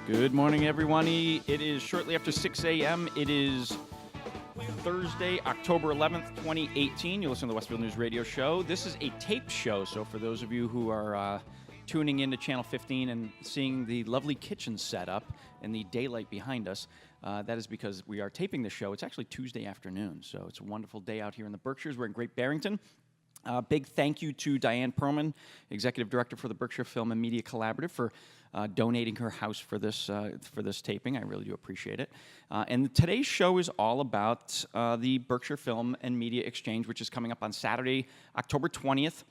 Good morning, everyone. It is shortly after 6 a.m. It is Thursday, October 11th, 2018. You listen to the Westfield News Radio Show. This is a taped show, so for those of you who are tuning in to Channel 15 and seeing the lovely kitchen setup and the daylight behind us, that is because we are taping the show. It's actually Tuesday afternoon, so it's a wonderful day out here in the Berkshires. We're in Great Barrington. Big thank you to Diane Perlman, Executive Director for the Berkshire Film and Media Collaborative, for donating her house for this taping. I really do appreciate it. And today's show is all about the Berkshire Film and Media Exchange, which is coming up on Saturday, October 20th.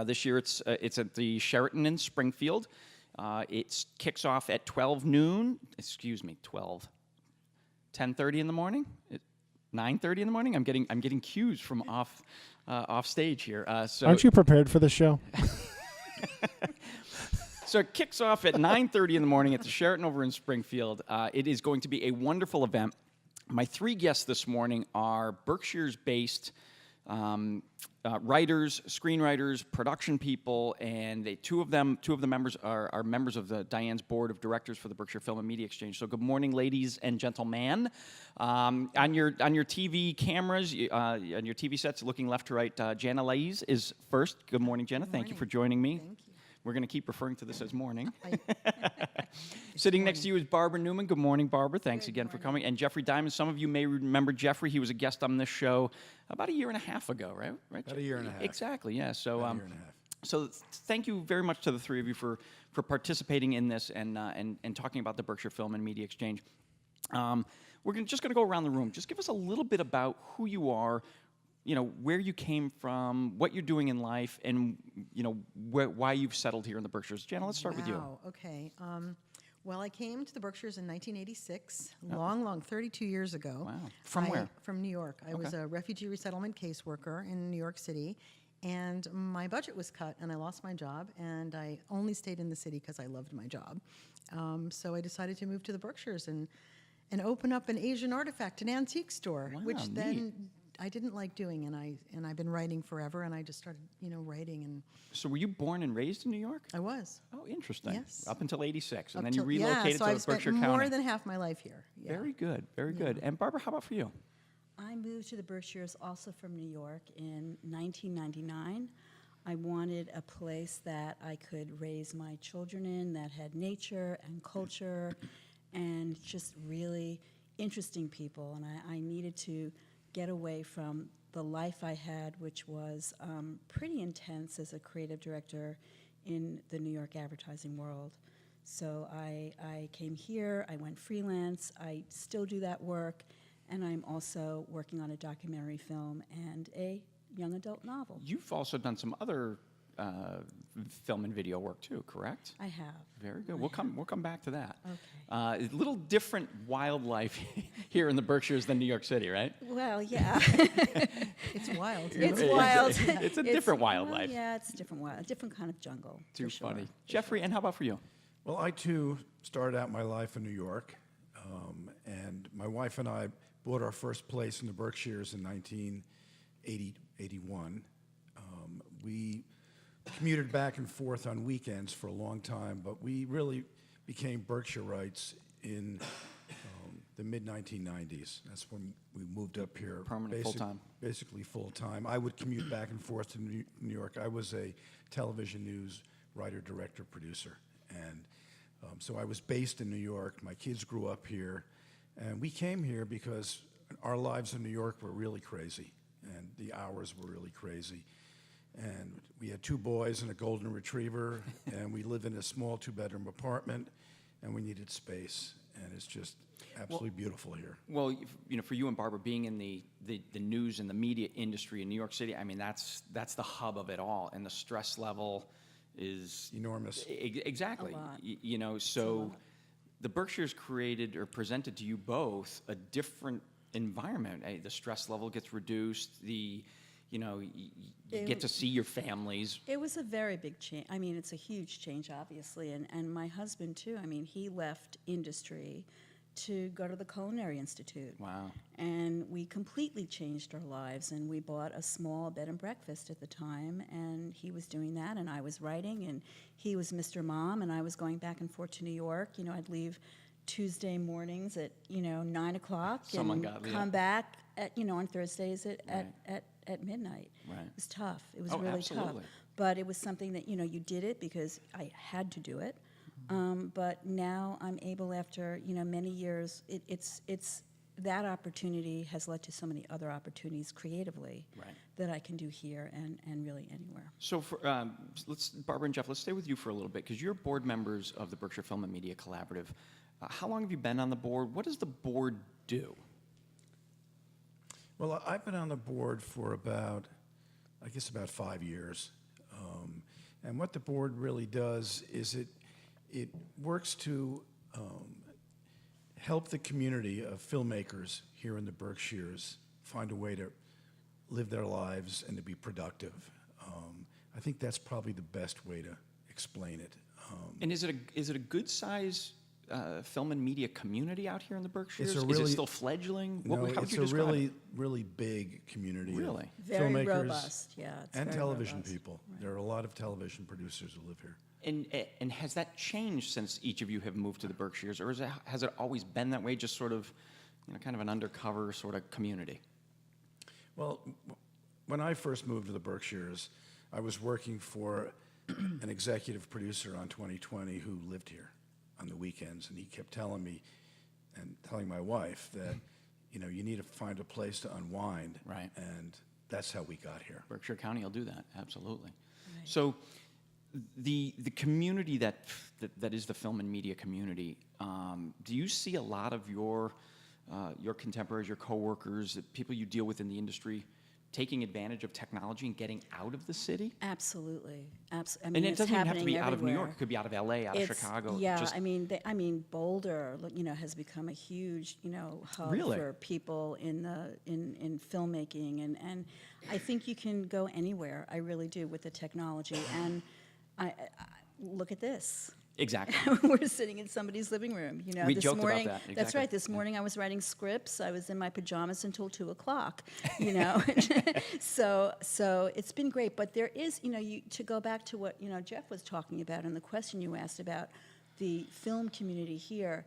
This year it's at the Sheraton in Springfield. It kicks off at 10:30 in the morning? 9:30 in the morning? I'm getting cues from off stage here. So aren't you prepared for the show? So it kicks off at 9:30 in the morning at the Sheraton over in Springfield. It is going to be a wonderful event. My three guests this morning are Berkshires-based writers, screenwriters, production people, and two of the members are members of Diane's board of directors for the Berkshire Film and Media Exchange. So good morning, ladies and gentlemen. On your TV cameras, on your TV sets, looking left to right, Jana Laiz is first. Good morning, Jana. Thank you for joining me. Thank you. We're going to keep referring to this as morning. Sitting next to you is Barbara Newman. Good morning, Barbara. Thanks again for coming. And Jeffrey Diamond. Some of you may remember Jeffrey. He was a guest on this show about a year and a half ago, right? About a year and a half. Exactly, yeah. So, about a year and a half. So thank you very much to the three of you for participating in this and talking about the Berkshire Film and Media Exchange. We're just going to go around the room. Just give us a little bit about who you are, where you came from, what you're doing in life, and, why you've settled here in the Berkshires. Jana, let's start with you. Wow, okay. Well, I came to the Berkshires in 1986, long, 32 years ago. Wow. From where? From New York. I was a refugee resettlement caseworker in New York City, and my budget was cut, and I lost my job, and I only stayed in the city because I loved my job. So I decided to move to the Berkshires and open up an Asian artifact, an antique store, Wow, which neat. then I didn't like doing, and I've been writing forever, and I just started, writing. And So were you born and raised in New York? I was. Oh, interesting. Yes. Up until 86, and Up then you till- relocated so to I've spent Berkshire County. more than half my life here. Yeah. Very good, very good. And Barbara, how about for you? I moved to the Berkshires also from New York in 1999. I wanted a place that I could raise my children in that had nature and culture and just really interesting people. And I needed to get away from the life I had, which was pretty intense as a creative director in the New York advertising world. So I came here, I went freelance, I still do that work, and I'm also working on a documentary film and a young adult novel. You've also done some other film and video work too, correct? I have. Very good. We'll come back to that. Okay. A little different wildlife here in the Berkshires than New York City, right? Well, yeah. It's wild. It's wild. It's a different wildlife. Well, yeah, it's different wild, a different kind of jungle. Too for sure. funny. Jeffrey, and how about for you? Well, I too started out my life in New York, and my wife and I bought our first place in the Berkshires in 1981. We commuted back and forth on weekends for a long time, but we really became Berkshirites in the mid-1990s. That's when we moved up here. Permanent, full-time. Basically full-time. I would commute back and forth to New York. I was a television news writer, director, producer. And so I was based in New York. My kids grew up here. And we came here because our lives in New York were really crazy. And the hours were really crazy. And we had two boys and a golden retriever. And we lived in a small two-bedroom apartment. And we needed space. And it's just absolutely beautiful here. Well, for you and Barbara, being in the news and the media industry in New York City, I mean, that's the hub of it all. And the stress level is Enormous. Exactly. A lot. So the Berkshires created or presented to you both a different environment. The stress level gets reduced. You get to see your families. It was a very big change. I mean, it's a huge change, obviously. And my husband, too. I mean, he left industry to go to the Culinary Institute. Wow. And we completely changed our lives, and we bought a small bed and breakfast at the time, and he was doing that, and I was writing, and he was Mr. Mom, and I was going back and forth to New York. You know, I'd leave Tuesday mornings at, 9 o'clock and come back at, on Thursdays at midnight. Right. It was tough. It was Oh, really absolutely. tough. But it was something that, you did it because I had to do it. But now I'm able, after, many years, it's that opportunity has led to so many other opportunities creatively that I can do here and really anywhere. So, for, Barbara and Jeff, let's stay with you for a little bit, because you're board members of the Berkshire Film and Media Collaborative. How long have you been on the board? What does the board do? Well, I've been on the board for about 5 years. And what the board really does is it works to help the community of filmmakers here in the Berkshires find a way to live their lives and to be productive. I think that's probably the best way to explain it. And is it a good size film and media community out here in the Berkshires? It's Is it still fledgling? No, how would it's you a describe really, it? really big community. Really? Of Very filmmakers robust, yeah. It's and very television robust. people. Right. There are a lot of television producers who live here. And has that changed since each of you have moved to the Berkshires, or has it always been that way, just sort of, kind of an undercover sort of community? Well, when I first moved to the Berkshires, I was working for an executive producer on 2020 who lived here on the weekends, and he kept telling me and telling my wife that, you need to find a place to unwind. Right. And that's how we got here. Berkshire County will do that, absolutely. Right. So the community that is the film and media community, do you see a lot of your contemporaries, your coworkers, the people you deal with in the industry, taking advantage of technology and getting out of the city? Absolutely. I And mean, it it's doesn't even have to happening be out of New everywhere. York. It could be out of LA, out of Chicago. Yeah, Just, I mean, Boulder, has become a huge, hub Really? for people in filmmaking, and I think you can go anywhere. I really do with the technology, and I look at this. exactly. We're sitting in somebody's living room. We this joked about morning. that, That's exactly. right. This morning I was writing scripts. I was in my pajamas until 2 o'clock. So it's been great. But there is, to go back to what Jeff was talking about and the question you asked about the film community here,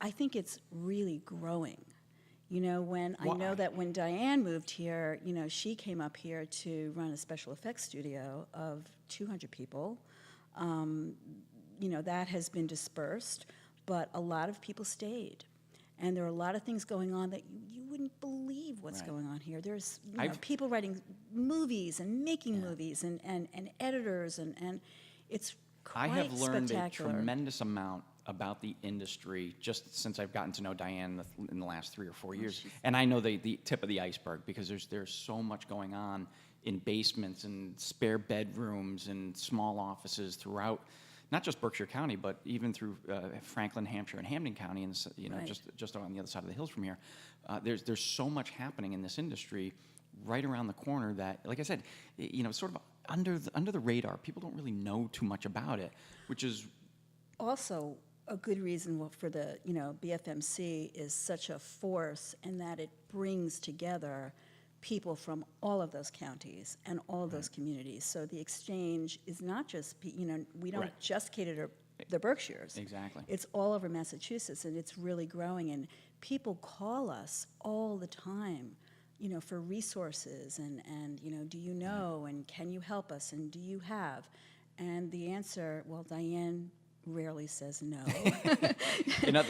I think it's really growing. I know that when Diane moved here, she came up here to run a special effects studio of 200 people. That has been dispersed, but a lot of people stayed. And there are a lot of things going on that you wouldn't believe what's Right. going on here. There's people writing movies and making movies and editors, and it's quite I have learned spectacular. a tremendous amount about the industry just since I've gotten to know Diane in the last 3 or 4 years. And I know the tip of the iceberg, because there's so much going on in basements and spare bedrooms and small offices throughout, not just Berkshire County, but even through Franklin, Hampshire, and Hamden County, and Right. just on the other side of the hills from here. There's so much happening in this industry right around the corner that, like I said, sort of under the radar. People don't really know too much about it, which is Also, a good reason for the BFMC is such a force in that it brings together people from all of those counties and all of those communities. So the exchange is not just, we don't Right. just cater to the Berkshires. Exactly. It's all over Massachusetts, and it's really growing. And people call us all the time, for resources and do you know, and can you help us, and do you have? And the answer, well, Diane rarely says no.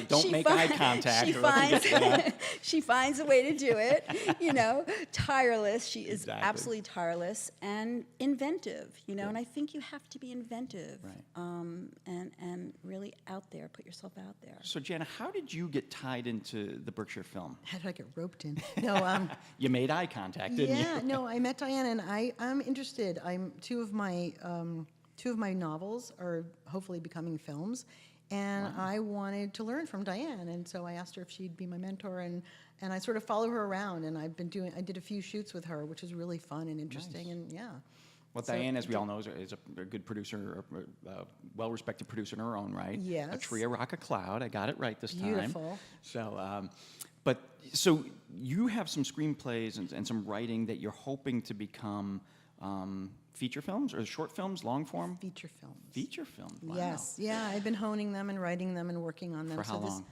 Don't She make eye contact. She or else you finds, get- she finds a way to do it, tireless. She is Exactly. absolutely tireless and inventive, and I think you have to be inventive, Right. and really out there, put yourself out there. So, Jana, how did you get tied into the Berkshire Film? How did I get roped in? No, You made eye contact, didn't yeah, you? no, I met Diane, and I'm interested. Two of my novels are hopefully becoming films, and I wanted to learn from Diane, and so I asked her if she'd be my mentor, and I sort of follow her around, and I did a few shoots with her, which is really fun and interesting, Nice. and yeah. Well, So- Diane, as we all know, is a good producer, a well-respected producer in her own right. Yes. A tree, a rock, a cloud. I got it right this time. Beautiful. So, so you have some screenplays and some writing that you're hoping to become feature films or short films, long form? Feature films. Feature films. Wow. Yes, yeah, I've been honing them and writing them and working on them. For how long?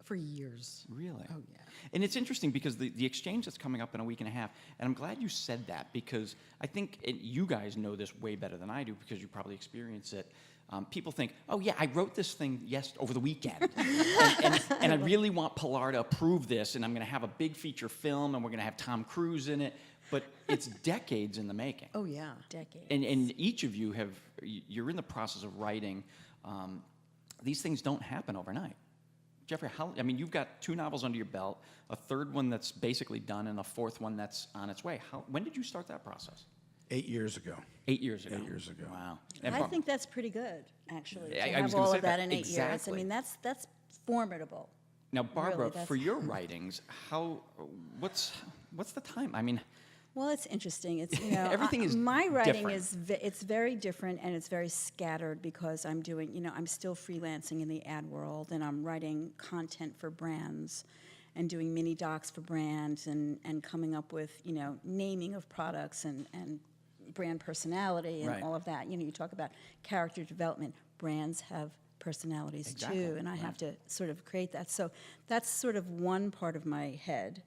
For years. Really? Oh, yeah. And it's interesting because the exchange that's coming up in a week and a half, and I'm glad you said that because I think you guys know this way better than I do because you probably experience it. People think, oh yeah, I wrote this thing over the weekend, and I really want Pilar to approve this, and I'm going to have a big feature film, and we're going to have Tom Cruise in it. But it's decades in the making. Oh, yeah. Decades. And each of you you're in the process of writing. These things don't happen overnight. Jeffrey, you've got 2 novels under your belt, a third one that's basically done, and a fourth one that's on its way. When did you start that process? 8 years ago. 8 years ago. 8 years ago. Wow. I think that's pretty good, actually, to I was have gonna all say of that that. in 8 years. I Exactly. mean, that's formidable. Now, Barbara, Really, for your writings, what's the time? I mean, Well, it's interesting. It's Everything is my writing different. it's very different and it's very scattered because I'm doing I'm still freelancing in the ad world and I'm writing content for brands and doing mini docs for brands and coming up with naming of products and brand personality and Right. all of that. You talk about character development. Brands have personalities Exactly, too, and I right. have to sort of create that. So that's sort of one part of my head.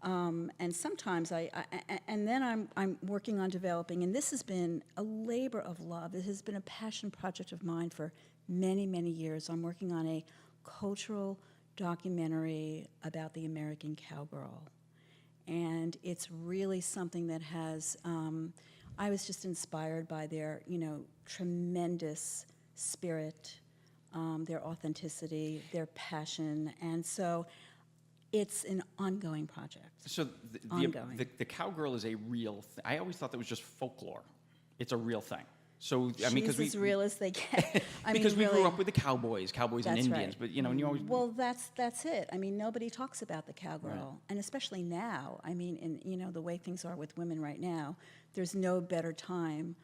And sometimes and then I'm working on developing, and this has been a labor of love. It has been a passion project of mine for many, many years. I'm working on a cultural documentary about the American cowgirl. And it's really something that has, I was just inspired by their, tremendous spirit, their authenticity, their passion. And so it's an ongoing project. so Ongoing. the cowgirl is a real thing. I always thought that was just folklore. It's a real thing. So She's because as real as they get. because we really, grew up with the cowboys and That's Indians, right. but and you always Well, that's it. I mean, nobody talks about the cowgirl, and especially now. I mean, in the way things are with women right now, there's no better time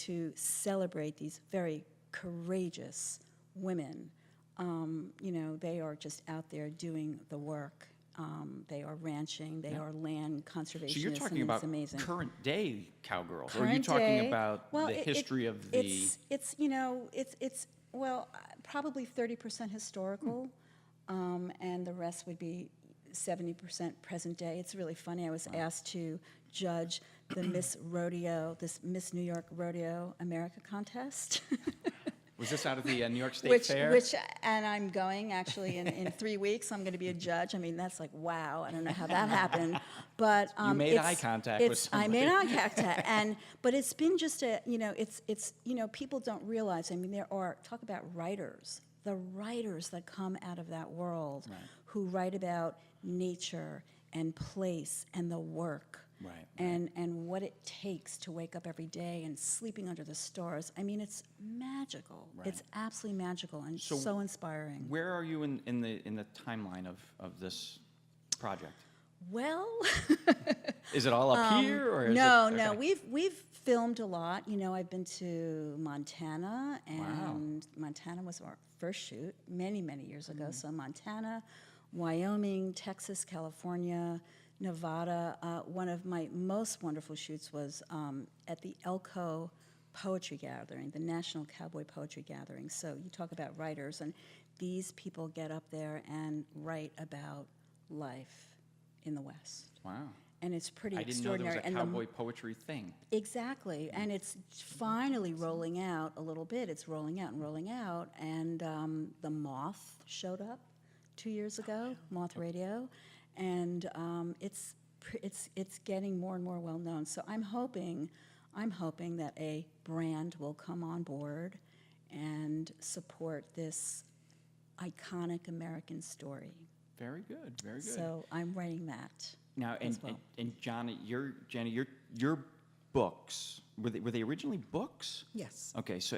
to celebrate these very courageous women. They are just out there doing the work. They are ranching. They are land conservationists. So you're talking and about it's amazing. current day cowgirls, or are you Current talking day- about well, the history of the? It's probably 30% historical, and the rest would be 70% present day. It's really funny. I was asked to judge the Miss New York Rodeo America contest. Was this out of the New York State Which, Fair? and I'm going actually in 3 weeks. I'm going to be a judge. I mean, that's like, wow. I don't know how that happened, but You made eye contact with I made somebody. eye contact, but it's been just it's people don't realize. I mean, talk about writers, the writers that come out of that world, Right. who write about nature and place and the work. Right, And what it takes to wake up every day and sleeping under the stars. I mean, it's magical. Right. It's absolutely magical and so inspiring. Where are you in the timeline of this project? Well, Is it all up here, or is no, it, no. okay. We've filmed a lot. I've been to Montana, and Wow. Montana was our first shoot many, many years ago. Mm. So Montana, Wyoming, Texas, California, Nevada. One of my most wonderful shoots was at the Elko Poetry Gathering, the National Cowboy Poetry Gathering. So you talk about writers, and these people get up there and write about life in the West. Wow. And it's pretty I didn't know there was extraordinary. a And cowboy poetry thing. exactly, and it's finally rolling out a little bit. It's rolling out and rolling out, and the Moth showed up 2 years ago, Moth Radio, and it's getting more and more well known. So I'm hoping that a brand will come on board and support this iconic American story. Very good. Very good. So I'm writing that. Now, as well. and Jenny, your books were they originally books? Yes. Okay, so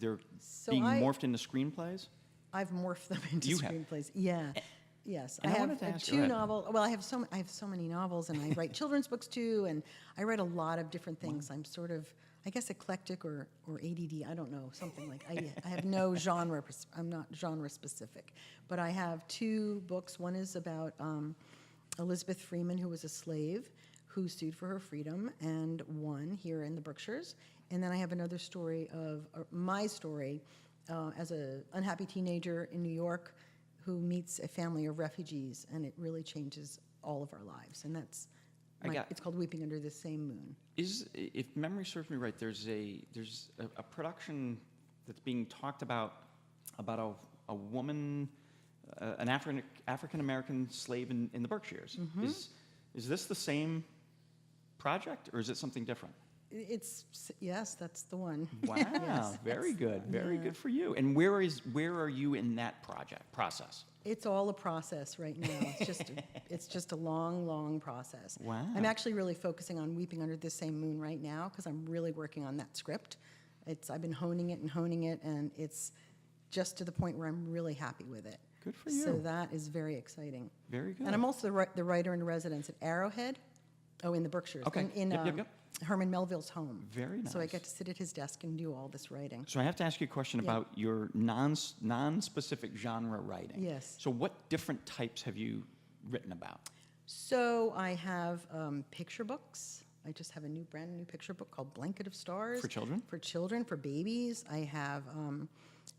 they're So being I- morphed into screenplays. I've morphed them into You have. screenplays. Yeah. Yes, And I I have wanted to ask you- two go ahead. novels. Well, I have so many novels, and I write children's books too, and I write a lot of different things. I'm sort of, I guess, eclectic or ADD. I don't know, something like. I have no genre. I'm not genre specific, but I have two books. One is about Elizabeth Freeman, who was a slave, who sued for her freedom and won here in the Berkshires. And then I have another story of my story as an unhappy teenager in New York who meets a family of refugees, and it really changes all of our lives. And that's, it's called Weeping Under the Same Moon. If memory serves me right, there's a production that's being talked about a woman, an African American slave in the Berkshires. Mm-hmm. Is this the same project, or is it something different? Yes, that's the one. Wow, Yes, very good, very yeah. good for you. And where are you in that process? It's all a process right now. It's just a long process. Wow. I'm actually really focusing on Weeping Under the Same Moon right now because I'm really working on that script. I've been honing it, and it's just to the point where I'm really happy with it. Good for you. So that is very exciting. Very good. And I'm also the writer in residence at Arrowhead, in the Berkshires, Okay. in Yep. Herman Melville's home. Very So I nice. get to sit at his desk and do all this writing. So I have to ask you a question Yeah. about your non-specific genre writing. Yes. So what different types have you written about? So I have picture books. I just have a brand new picture book called Blanket of Stars. For children? For children, for babies. I have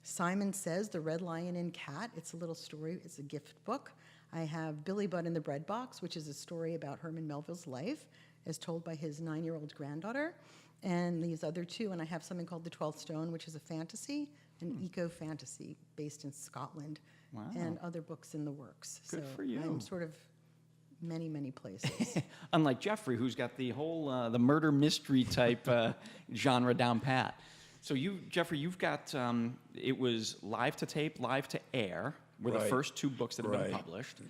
Simon Says, The Red Lion and Cat. It's a little story. It's a gift book. I have Billy Budd in the Bread Box, which is a story about Herman Melville's life as told by his 9-year-old granddaughter. And these other two, and I have something called The 12th Stone, which is a fantasy, an eco-fantasy based in Scotland. Wow. And other books in the works. Good so for you. I'm sort of many places. Unlike Jeffrey, who's got the whole the murder mystery type genre down pat. So Jeffrey, you've got it was Live to Tape, Live to Air were the Right. first two books that have been Right. published.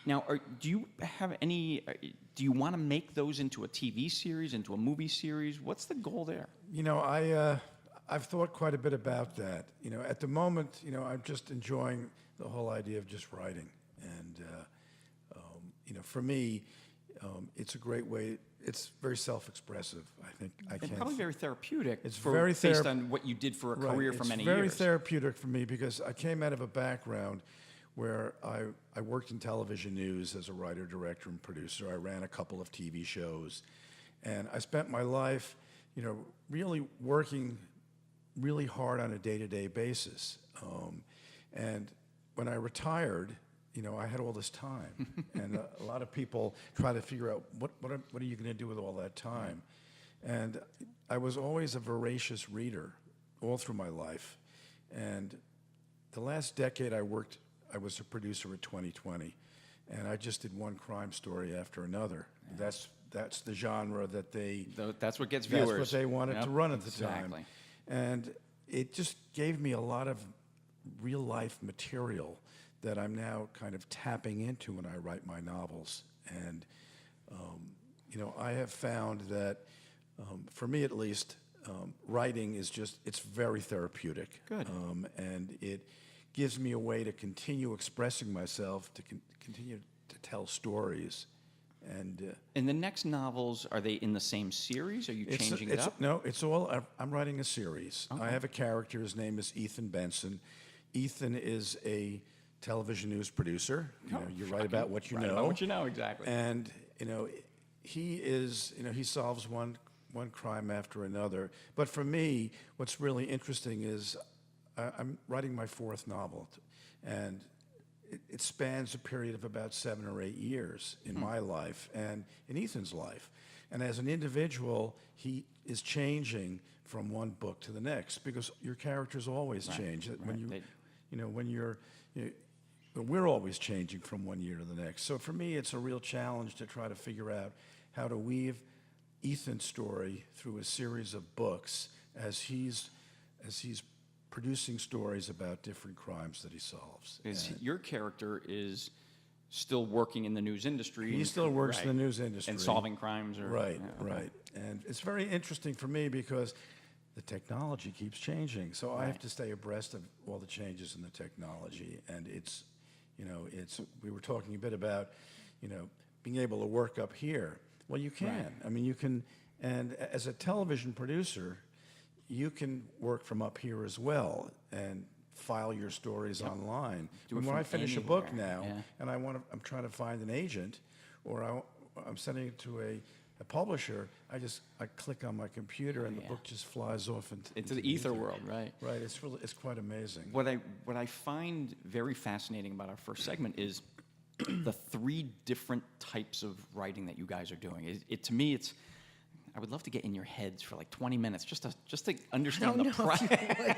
Now, do you have any? Do you want to make those into a TV series, into a movie series? What's the goal there? You know, I've thought quite a bit about that. You know, at the moment, I'm just enjoying the whole idea of just writing, and for me, it's a great way. It's very self-expressive. I think I And can. probably very therapeutic. It's for, very based on what you did for a career for many It's very years. therapeutic for me because I came out of a background where I worked in television news as a writer, director, and producer. I ran a couple of TV shows, and I spent my life, really working really hard on a day-to-day basis. And when I retired, I had all this time, and a lot of people try to figure out what are you going to do with all that time. And I was always a voracious reader all through my life. And the last decade I was a producer at 2020, and I just did one crime story after another. Yeah. That's the genre that That's what gets viewers. That's what they wanted to run at the exactly. time. And it just gave me a lot of real life material that I'm now kind of tapping into when I write my novels. And, I have found that, for me at least, writing is it's very therapeutic. Good. And it gives me a way to continue expressing myself, to continue to tell stories. And the next novels, are they in the same series? Are you changing it up? No, it's all, I'm writing a series. Okay. I have a character, his name is Ethan Benson. Ethan is a television news producer. You write about what you know. About what you know, exactly. And, he is, he solves one crime after another. But for me, what's really interesting is I'm writing my 4th novel, and it spans a period of about 7 or 8 years in my life and in Ethan's life. And as an individual, he is changing from one book to the next because your characters always change. We're always changing from one year to the next. So for me, it's a real challenge to try to figure out how to weave Ethan's story through a series of books as he's producing stories about different crimes that he solves. Your character is still working in the news industry. He still works in the news industry. And solving crimes. Right. Okay. And it's very interesting for me because the technology keeps changing. So I have to stay abreast of all the changes in the technology. And You know, we were talking a bit about, you know, being able to work up here. Well, you can. Right. I mean, you can, and as a television producer, you can work from up here as well and file your stories online. Do it When from I finish a book anywhere, now, yeah. and I'm trying to find an agent, or I'm sending it to a publisher, I click on my computer and the Yeah. book just flies off Into the ether world, right? Right, it's quite amazing. What I find very fascinating about our first segment is the 3 different types of writing that you guys are doing. To me, I would love to get in your heads for like 20 minutes just to understand the process.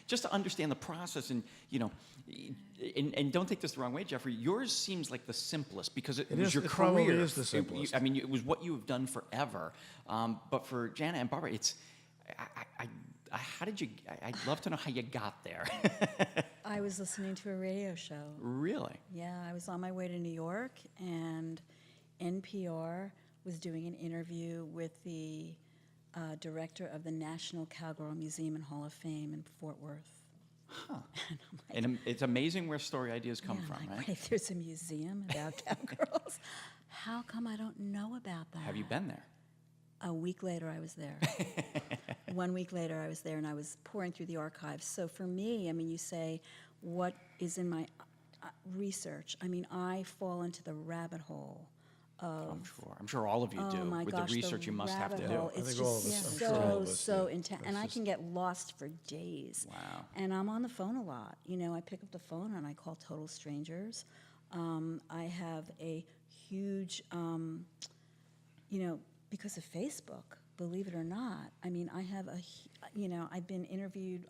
Just to understand the process, and you know, and don't take this the wrong way, Jeffrey. Yours seems like the simplest because it was your it career. probably is the simplest. I mean, it was what you have done forever. But for Jana and Barbara, how did you? I'd love to know how you got there. I was listening to a radio show. Really? Yeah, I was on my way to New York, and NPR was doing an interview with the director of the National Cowgirl Museum and Hall of Fame in Fort Worth. Huh. And it's amazing where story ideas come Yeah, from, I'm like, right? wait, there's a museum about cowgirls. How come I don't know about that? Have you been there? A week later, I was there. 1 week later, I was there, and I was pouring through the archives. So for me, I mean, you say, what is in my research? I mean, I fall into the rabbit hole of... I'm sure all of you do. Oh my With gosh, the research you must have to rabbit do. hole, I it's think all of just us- I'm sure all of us so do. intense, That's and I just- can get lost for days. Wow. And I'm on the phone a lot. You know, I pick up the phone and I call total strangers. I have a huge, you know, because of Facebook, believe it or not. I mean, I have I've been interviewed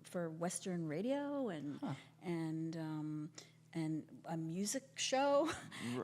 for Western radio and a music show.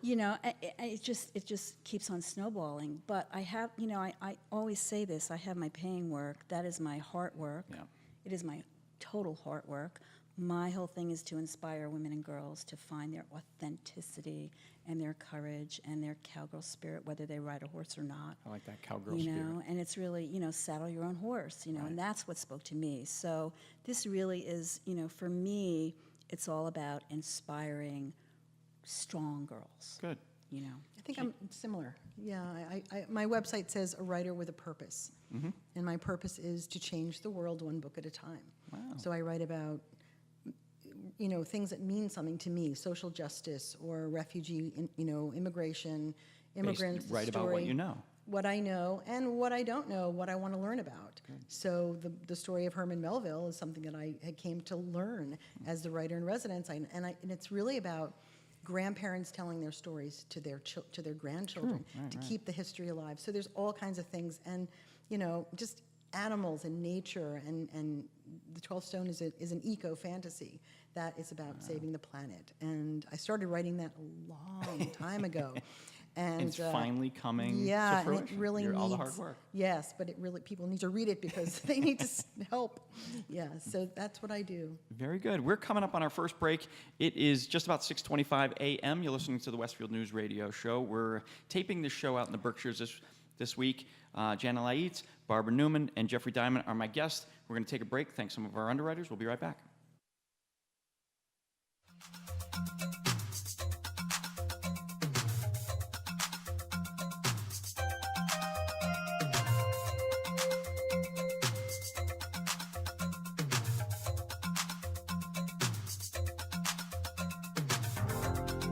You know, it just keeps on snowballing. But I have, you know, I always say this. I have my paying work. That is my heart work. Yeah. It is my total heart work. My whole thing is to inspire women and girls to find their authenticity and their courage and their cowgirl spirit, whether they ride a horse or not. I like that cowgirl You spirit. know, and it's really, you know, saddle your own horse, you know, and that's what spoke to me. So this really is, you know, for me, it's all about inspiring strong girls, Good. you know. I think I'm similar. Yeah, my website says a writer with a purpose. And my purpose is to change the world one book at a time. Wow. So I write about, you know, things that mean something to me, social justice or refugee, immigration, immigrants. Write about what you know. What I know and what I don't know, what I want to learn about. So the story of Herman Melville is something that I came to learn as the writer in residence. And it's really about grandparents telling their stories to their grandchildren to keep the history alive. So there's all kinds of things, and you know, just animals and nature, and the 12 Stone is an eco fantasy that is about saving the planet. And I started writing that a long time ago. And It's finally coming yeah, to and fruition. it really needs all the hard work. Yes, but people need to read it because they need to help. Yeah, so that's what I do. Very good. We're coming up on our first break. It is just about 6:25 a.m. You're listening to the Westfield News Radio Show. We're taping this show out in the Berkshires this week. Jana Laitz, Barbara Newman, and Jeffrey Diamond are my guests. We're going to take a break. Thanks some of our underwriters. We'll be right back.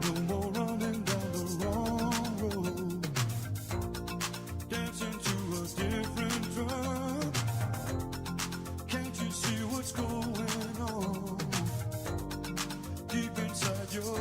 No more running down the wrong road, dancing to a different drug. Can't you see what's going on deep inside your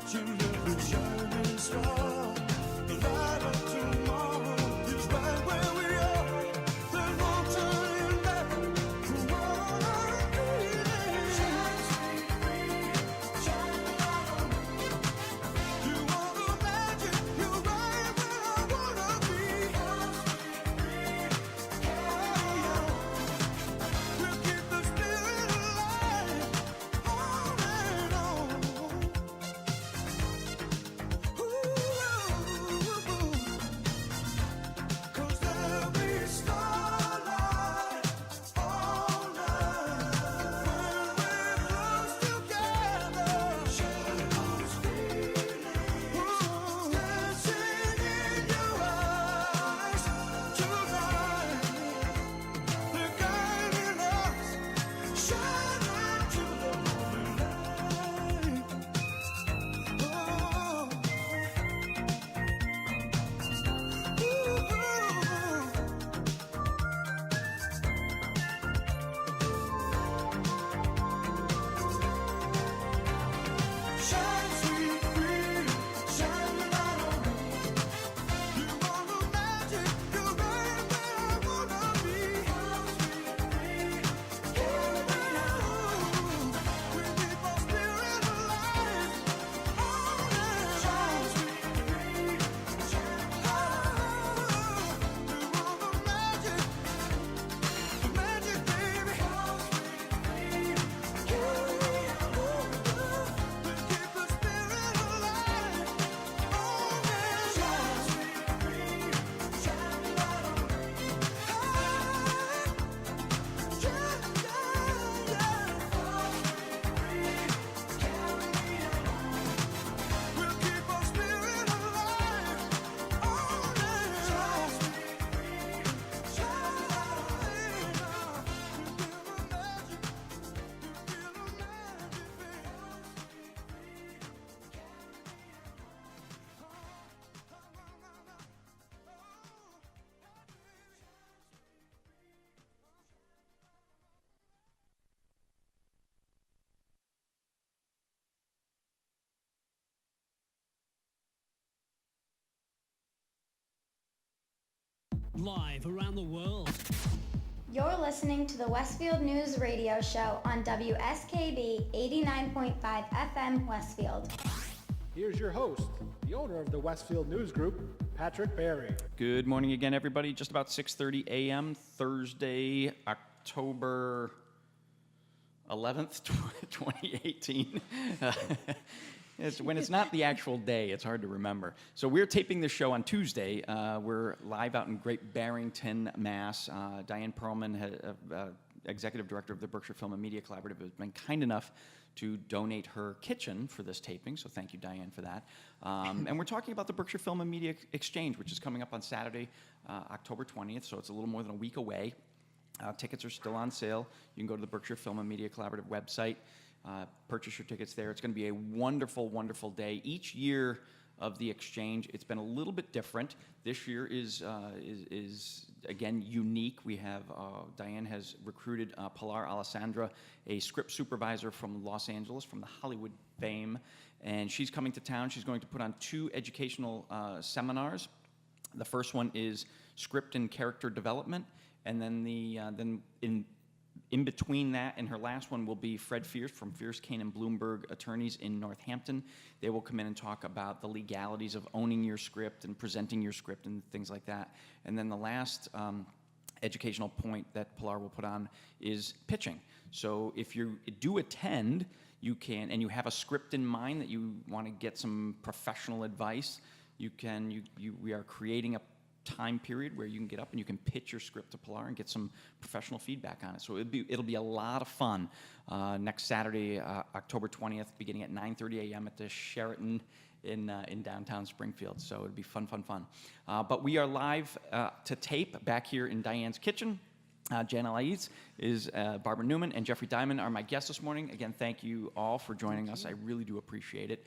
watching every shining star. The light of tomorrow is right where we are. There's no turning back from what I'm feeling. Shine, sweet breeze, shine the light on me. You are the magic, you're right where I wanna be. Shine, sweet breeze, carry on. We'll keep the spirit alive, on and on. Cause there'll be starlight all night when we're close together. Share those feelings, dancing in your eyes tonight. They're guiding us, shining to the morning light. Oh. Shine, sweet breeze, shine the light on me. You are the magic, you're right where I wanna be. Sweet breeze, carry me on. We keep our spirit alive, on and on. Sweet breeze, shine the light on. You are the magic, baby. Sweet breeze, carry me on. We keep the spirit alive, on and on. Sweet breeze, shine the light on me. Yeah, yeah, yeah. We'll keep our spirit alive, on and on. Sweet breeze, shine the light on me. You feel the magic, Live around the world. You're listening to the Westfield News Radio Show on WSKB 89.5 FM Westfield. Here's your host, the owner of the Westfield News Group, Patrick Barry. Good morning again, everybody. Just about 6:30 a.m. Thursday, October 11th, 2018. When it's not the actual day, it's hard to remember. So we're taping this show on Tuesday. We're live out in Great Barrington, Mass. Diane Perlman, executive director of the Berkshire Film and Media Collaborative, has been kind enough to donate her kitchen for this taping, so thank you, Diane, for that. And we're talking about the Berkshire Film and Media Exchange, which is coming up on Saturday, October 20th, so it's a little more than a week away. Tickets are still on sale. You can go to the Berkshire Film and Media Collaborative website, purchase your tickets there. It's going to be a wonderful, wonderful day. Each year of the exchange, it's been a little bit different. This year is again unique. We have Diane has recruited Pilar Alessandra, a script supervisor from Los Angeles, from the Hollywood fame, and she's coming to town. She's going to put on 2 educational seminars. The first one is script and character development, and then in between that and her last one will be Fred Fierce from Fierce, Kane, and Bloomberg Attorneys in Northampton. They will come in and talk about the legalities of owning your script and presenting your script and things like that. And then the last educational point that Pilar will put on is pitching. So if you do attend, you can, and you have a script in mind that you want to get some professional advice, we are creating a time period where you can get up and you can pitch your script to Pilar and get some professional feedback on it. So it'll be a lot of fun next Saturday, October 20th, beginning at 9:30 a.m. at the Sheraton in downtown Springfield. So it'll be fun. But we are live to tape back here in Diane's kitchen. Jan Alaiz is Barbara Newman, and Jeffrey Diamond are my guests this morning. Again, thank you all for joining us. I really do appreciate it.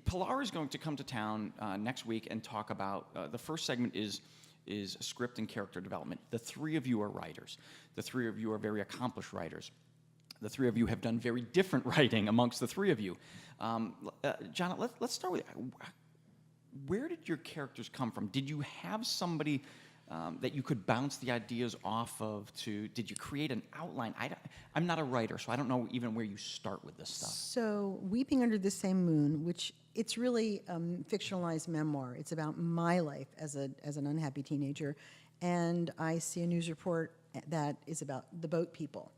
Pilar is going to come to town next week and talk about, the first segment is script and character development. The 3 of you are writers. The 3 of you are very accomplished writers. the three of you have done very different writing amongst the three of you. John, let's start with, where did your characters come from? Did you have somebody that you could bounce the ideas off of? Did you create an outline? I'm not a writer, so I don't know even where you start with this stuff. So, Weeping Under the Same Moon, which it's really fictionalized memoir. It's about my life as an unhappy teenager, and I see a news report that is about the boat people,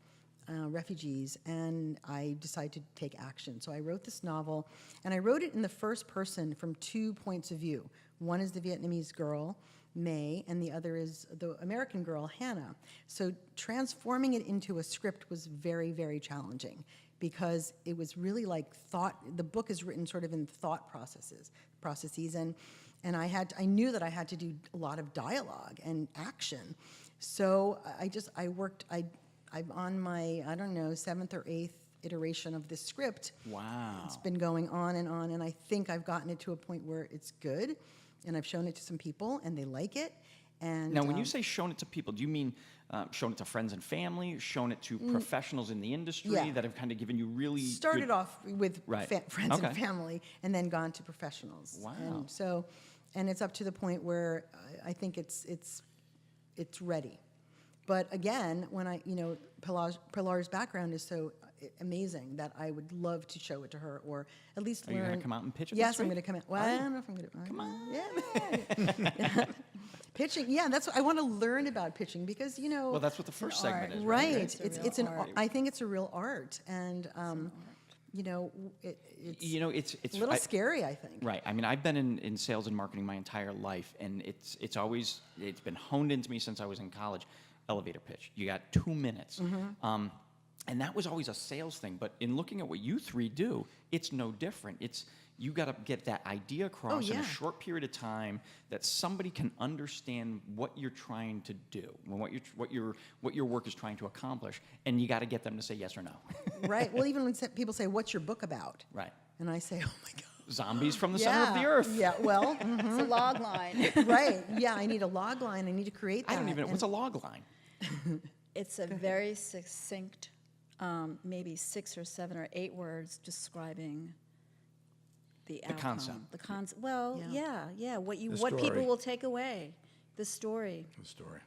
refugees, and I decided to take action. So I wrote this novel, and I wrote it in the first person from 2 points of view. One is the Vietnamese girl, May, and the other is the American girl, Hannah. So transforming it into a script was very, very challenging because it was really like the book is written sort of in thought processes, and I knew that I had to do a lot of dialogue and action. So I'm on my, I don't know, 7th or 8th iteration of this script. Wow. It's been going on, and I think I've gotten it to a point where it's good, and I've shown it to some people, and they like it. And now, when you say shown it to people, do you mean shown it to friends and family, shown it to professionals in the industry Yeah. that have kind of given you really started good... off with Right. friends Okay. and family, and then gone to professionals. Wow. And so, and it's up to the point where I think it's ready. But again, when Pilar's background is so amazing that I would love to show it to her, or at least Are learn. you going to come out and pitch it? Yes, I'm going to come out. Well, I don't know if I'm going to. Come on. Yeah. Pitching. Yeah, that's what I want to learn about pitching because Well, that's what the first segment is, right. It's a It's real an. art. I think it's a real art, and it's It's a little scary. I think. Right. I mean, I've been in sales and marketing my entire life, and it's been honed into me since I was in college. Elevator pitch. You got 2 minutes. Mm-hmm. And that was always a sales thing. But in looking at what you three do, it's no different. You got to get that idea across in yeah. a short period of time that somebody can understand what you're trying to do, and what your work is trying to accomplish, and you got to get them to say yes or no. Right. Well, even when people say, "What's your book about?" Right. and I say, "Oh my God." Zombies from the center of the earth. Yeah. Well. mhm. It's a log line. Right. Yeah. I need a log line. I need to create that. I don't even know. and- What's a log line? It's a very succinct, maybe 6 or 7 or 8 words describing the outcome. concept. The concept. Well, Yeah. yeah. What The people story. will take away, the story. The story.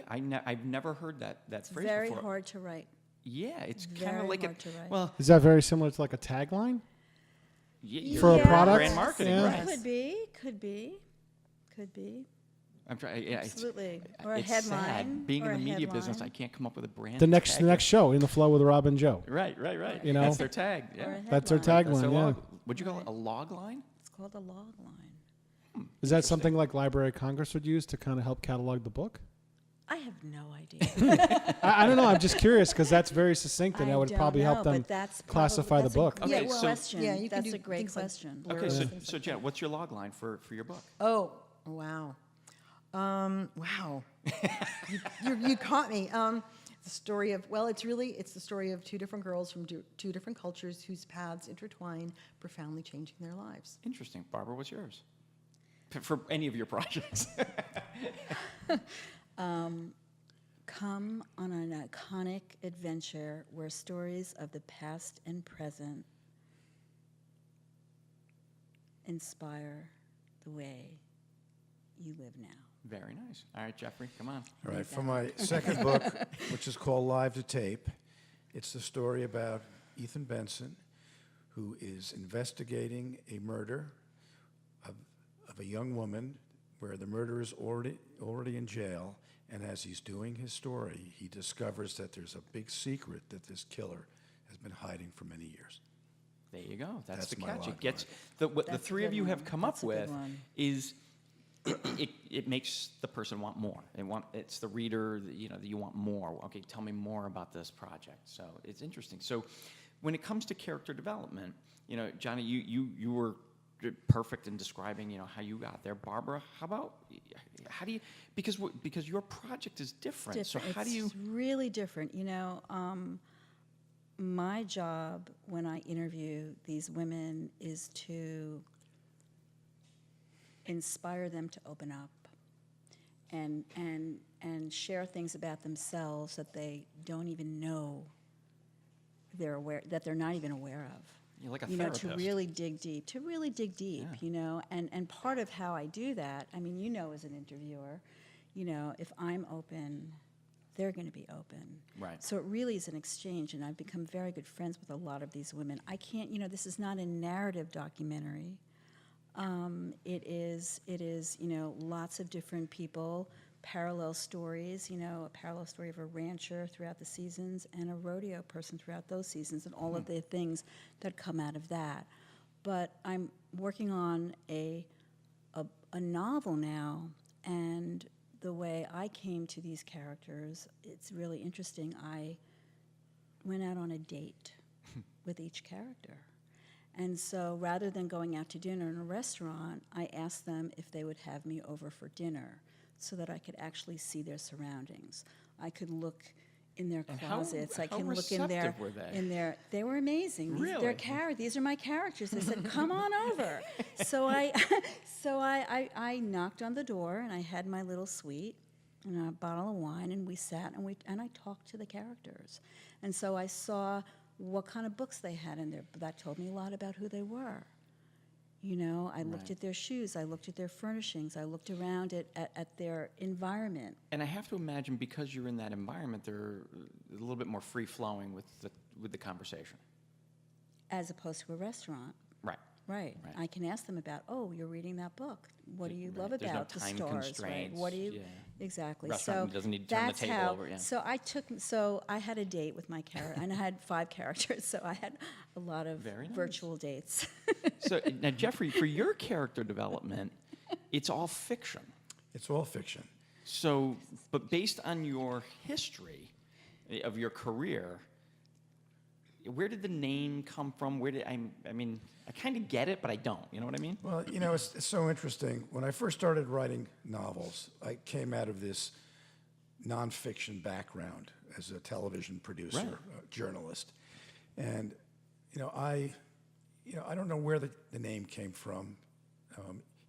I've never heard that phrase Very before. hard to write. Yeah, it's kind Very of like hard to write. well, Is that very similar to like a tagline? you're For a right. product? Brand marketing, Yeah. right? Could be. I'm trying. Yeah, Absolutely. Or a it's headline. sad. Being or in the a media business, headline. I can't come up with a brand. The next tag. show, In the Flow with Rob and Joe. Right. You know? That's their tag. Yeah. Or a That's their headline. That's their tagline, yeah. log. Would you call it a log line? It's called a log line. Is that something like Library of Congress would use to kind of help catalog the book? I have no idea. I don't know. I'm just curious because that's very succinct and that would don't probably help know, them but that's classify probably- the book. That's a Okay, great so- question. Yeah, you can That's do a great things like question. Okay, so Jen, what's your log line for your book? Oh, wow. Wow. you caught me. The story of, it's the story of 2 different girls from 2 different cultures whose paths intertwine, profoundly changing their lives. Interesting, Barbara. What's yours? For any of your projects? Come on an iconic adventure where stories of the past and present inspire the way you live now. Very nice. All right, Jeffrey, come on. All right, for my second book, which is called Live to Tape, it's the story about Ethan Benson, who is investigating a murder of a young woman where the murderer is already in jail, and as he's doing his story, he discovers that there's a big secret that this killer has been hiding for many years. There you go. That's the my catch. log It gets line. what the That's a three of good you one. have come That's up a good with one. is it makes the person want more. It's the reader that you want more. Okay, tell me more about this project. So it's interesting. So when it comes to character development, Johnny, you were perfect in describing how you got there. Barbara, how do you because your project is different. So how do you? It's really different. My job when I interview these women is to inspire them to open up and share things about themselves that they don't even know they're aware, that they're not even aware of. You're like a To therapist. really dig deep, and part of how I do that, I mean, as an interviewer, if I'm open, they're going to be open. Right. So it really is an exchange, and I've become very good friends with a lot of these women. I can't, this is not a narrative documentary. It is, lots of different people, parallel stories, a parallel story of a rancher throughout the seasons and a rodeo person throughout those seasons and all of the things that come out of that. But I'm working on a novel now, and the way I came to these characters, it's really interesting. I went out on a date with each character. And so rather than going out to dinner in a restaurant, I asked them if they would have me over for dinner so that I could actually see their surroundings. I could look in their And how- closets. I how can look in receptive were they? They were amazing. Really? These are my characters. They said, "Come on over." So I knocked on the door, and I had my little suite and a bottle of wine, and we sat and I talked to the characters. And so I saw what kind of books they had in there. That told me a lot about who they were. I looked Right. at their shoes, I looked at their furnishings, I looked around at their environment. And I have to imagine because you're in that environment, they're a little bit more free flowing with the conversation. As opposed to a restaurant. Right. Right. Right. I can ask them about, oh, you're reading that book. What do you Right. love There's no about the time stars? Right. constraints, What do you yeah. exactly? Restaurant so doesn't need to turn the that's table how, over, yeah. So I had a date with my character, and I had 5 characters, so I had a lot of Very nice. virtual dates. So now, Jeffrey, for your character development, it's all fiction. It's all fiction. So, but based on your history of your career, where did the name come from? Where did I mean, I kind of get it, but I don't. You know what I mean? Well, it's so interesting. When I first started writing novels, I came out of this nonfiction background as a television producer, Right. journalist, and I don't know where the name came from.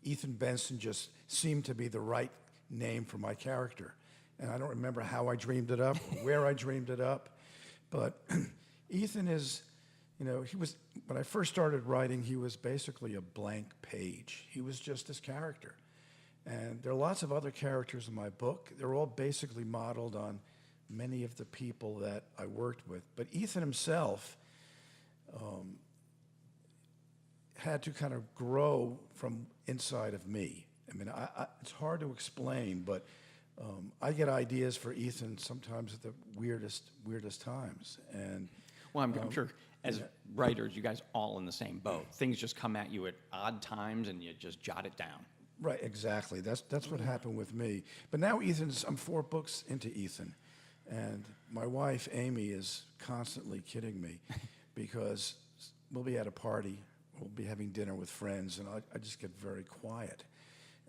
Ethan Benson just seemed to be the right name for my character, and I don't remember how I dreamed it up or where I dreamed it up, but Ethan is. He was, when I first started writing, he was basically a blank page. He was just this character. And there are lots of other characters in my book. They're all basically modeled on many of the people that I worked with. But Ethan himself had to kind of grow from inside of me. I mean, it's hard to explain, but I get ideas for Ethan sometimes at the weirdest times. And Well, I'm sure as writers, you guys all in the same boat. Things just come at you at odd times, and you just jot it down. right, exactly. That's what happened with me. But now I'm 4 books into Ethan, and my wife Amy is constantly kidding me because we'll be at a party, we'll be having dinner with friends, and I just get very quiet.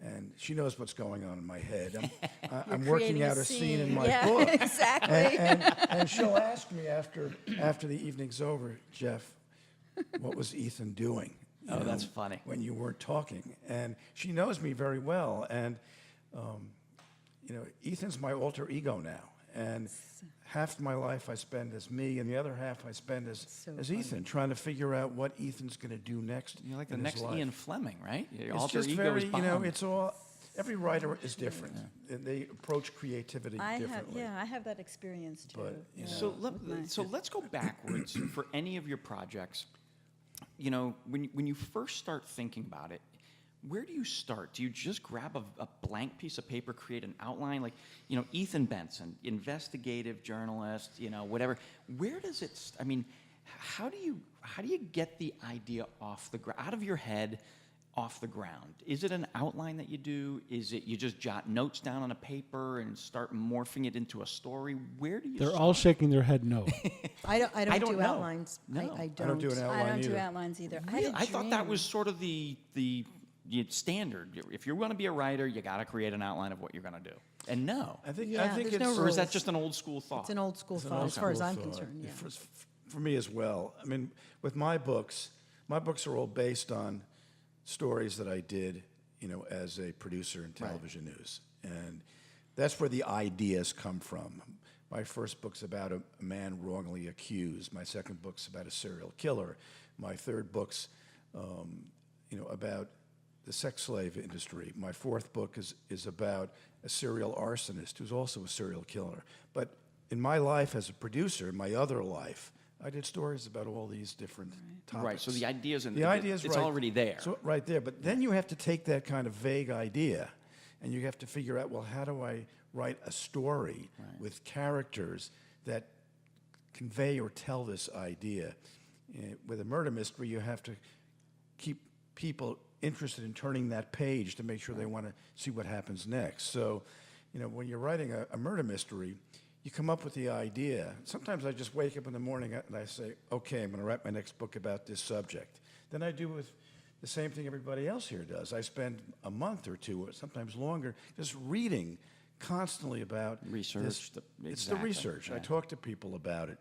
And she knows what's going on in my head. I'm working creating a out a scene in scene. my Yeah, book. exactly. And she'll ask me after the evening's over, Jeff, what was Ethan doing? Oh, that's funny. When you weren't talking. And she knows me very well. And, Ethan's my alter ego now. And half my life I spend as me, and the other half I spend as funny. Ethan, trying to figure out what Ethan's going to do next. You're like the in his next life. Ian Fleming, right? Your It's alter just ego very, is Bond. it's all, every writer is different. And they approach creativity differently. I have that experience too. But, So let's go backwards for any of your projects. When you first start thinking about it, where do you start? Do you just grab a blank piece of paper, create an outline? Like, Ethan Benson, investigative journalist, whatever. Where does it? How do you get the idea out of your head, off the ground? Is it an outline that you do? Is it you just jot notes down on a paper and start morphing it into a story? Where do you? They're start? all shaking their head no. I don't don't do know. outlines. No. I I don't. don't do an outline I don't either. do outlines either. Really? I thought that dream. was sort of the standard. If you're going to be a writer, you got to create an outline of what you're going to do. And no, I think Yeah, it's there's no or is that rules. just an old school thought? It's an old school It's an thought, old as far as school I'm thought. concerned. Yeah. For me as well. I mean, with my books are all based on stories that I did, as a producer in television news, and that's where the ideas come from. my first book's about a man wrongly accused. My second book's about a serial killer. My third book's, about the sex slave industry. My fourth book is about a serial arsonist who's also a serial killer. But in my life as a producer, in my other life, I did stories about all these different topics. Right, so the idea's in The idea's it's right, already there. So right there, but then you have to take that kind of vague idea, and you have to figure out, well, how do I write a story with characters that convey or tell this idea? With a murder mystery, you have to keep people interested in turning that page to make sure they want to see what happens next. So, when you're writing a murder mystery, you come up with the idea. Sometimes I just wake up in the morning and I say, okay, I'm going to write my next book about this subject. Then I do with the same thing everybody else here does. I spend a month or two, or sometimes longer, just reading constantly about Research. this. It's the Exactly, research. I yeah. talk to people about it.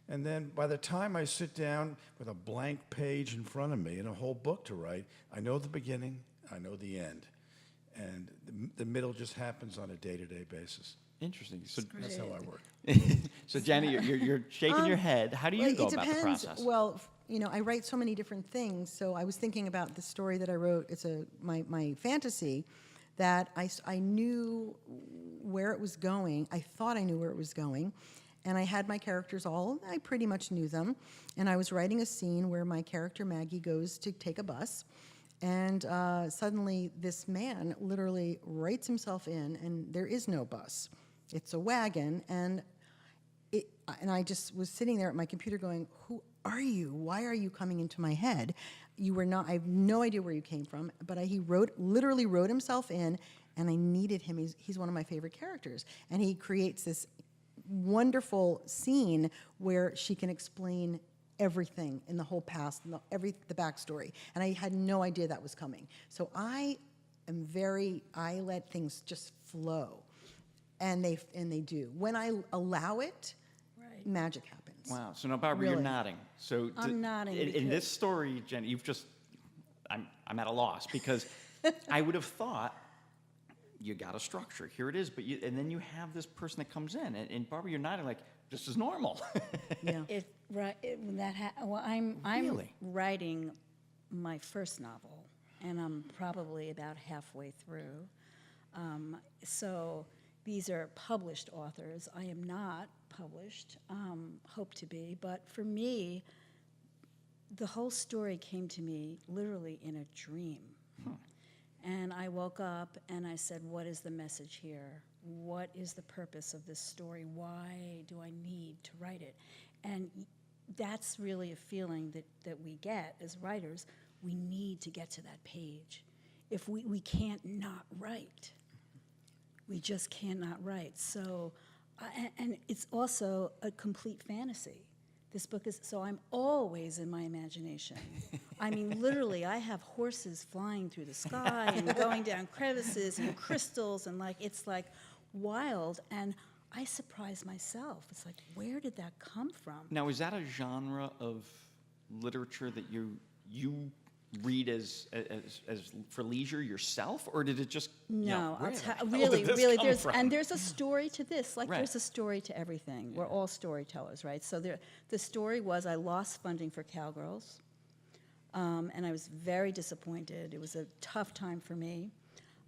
And then by the time I sit down with a blank page in front of me and a whole book to write, I know the beginning, I know the end. And the middle just happens on a day-to-day basis. Interesting. So, That's how I work. so Jenny, you're shaking your head. How do you go it about depends. the process? Well, I write so many different things. So I was thinking about the story that I wrote. It's my fantasy that I knew where it was going. I thought I knew where it was going. And I had my characters I pretty much knew them. And I was writing a scene where my character Maggie goes to take a bus. And suddenly this man literally writes himself in, and there is no bus. It's a wagon. And I just was sitting there at my computer going, who are you? Why are you coming into my head? You were not, I have no idea where you came from, but he literally wrote himself in, and I needed him. He's one of my favorite characters. And he creates this wonderful scene where she can explain everything in the whole past and the backstory. And I had no idea that was coming. So I let things just flow. And they do. When I allow it, magic happens. Wow. So now, Barbara, Really. you're nodding. So I'm nodding in because- this story, Jenny, I'm at a loss because I would have thought you got a structure. Here it is, and then you have this person that comes in, and Barbara, you're nodding like this is normal. Yeah. I'm Really? writing my first novel, and I'm probably about halfway through. So these are published authors. I am not published, hope to be, but for me, the whole story came to me literally in a dream. And I woke up and I said, what is the message here? What is the purpose of this story? Why do I need to write it? And that's really a feeling that we get as writers. We need to get to that page. If we can't not write. We just cannot write. So, and it's also a complete fantasy. This book is, so I'm always in my imagination. I mean, literally, I have horses flying through the sky and going down crevices and crystals, and it's like wild. And I surprise myself. It's like, where did that come from? Now, is that a genre of literature that you read as for leisure yourself, or did it just No, where? I'll tell How really, did this really. come There's from? there's a story to this. Right. There's a story to everything. We're all storytellers, right? So the story was I lost funding for Cowgirls, and I was very disappointed. It was a tough time for me,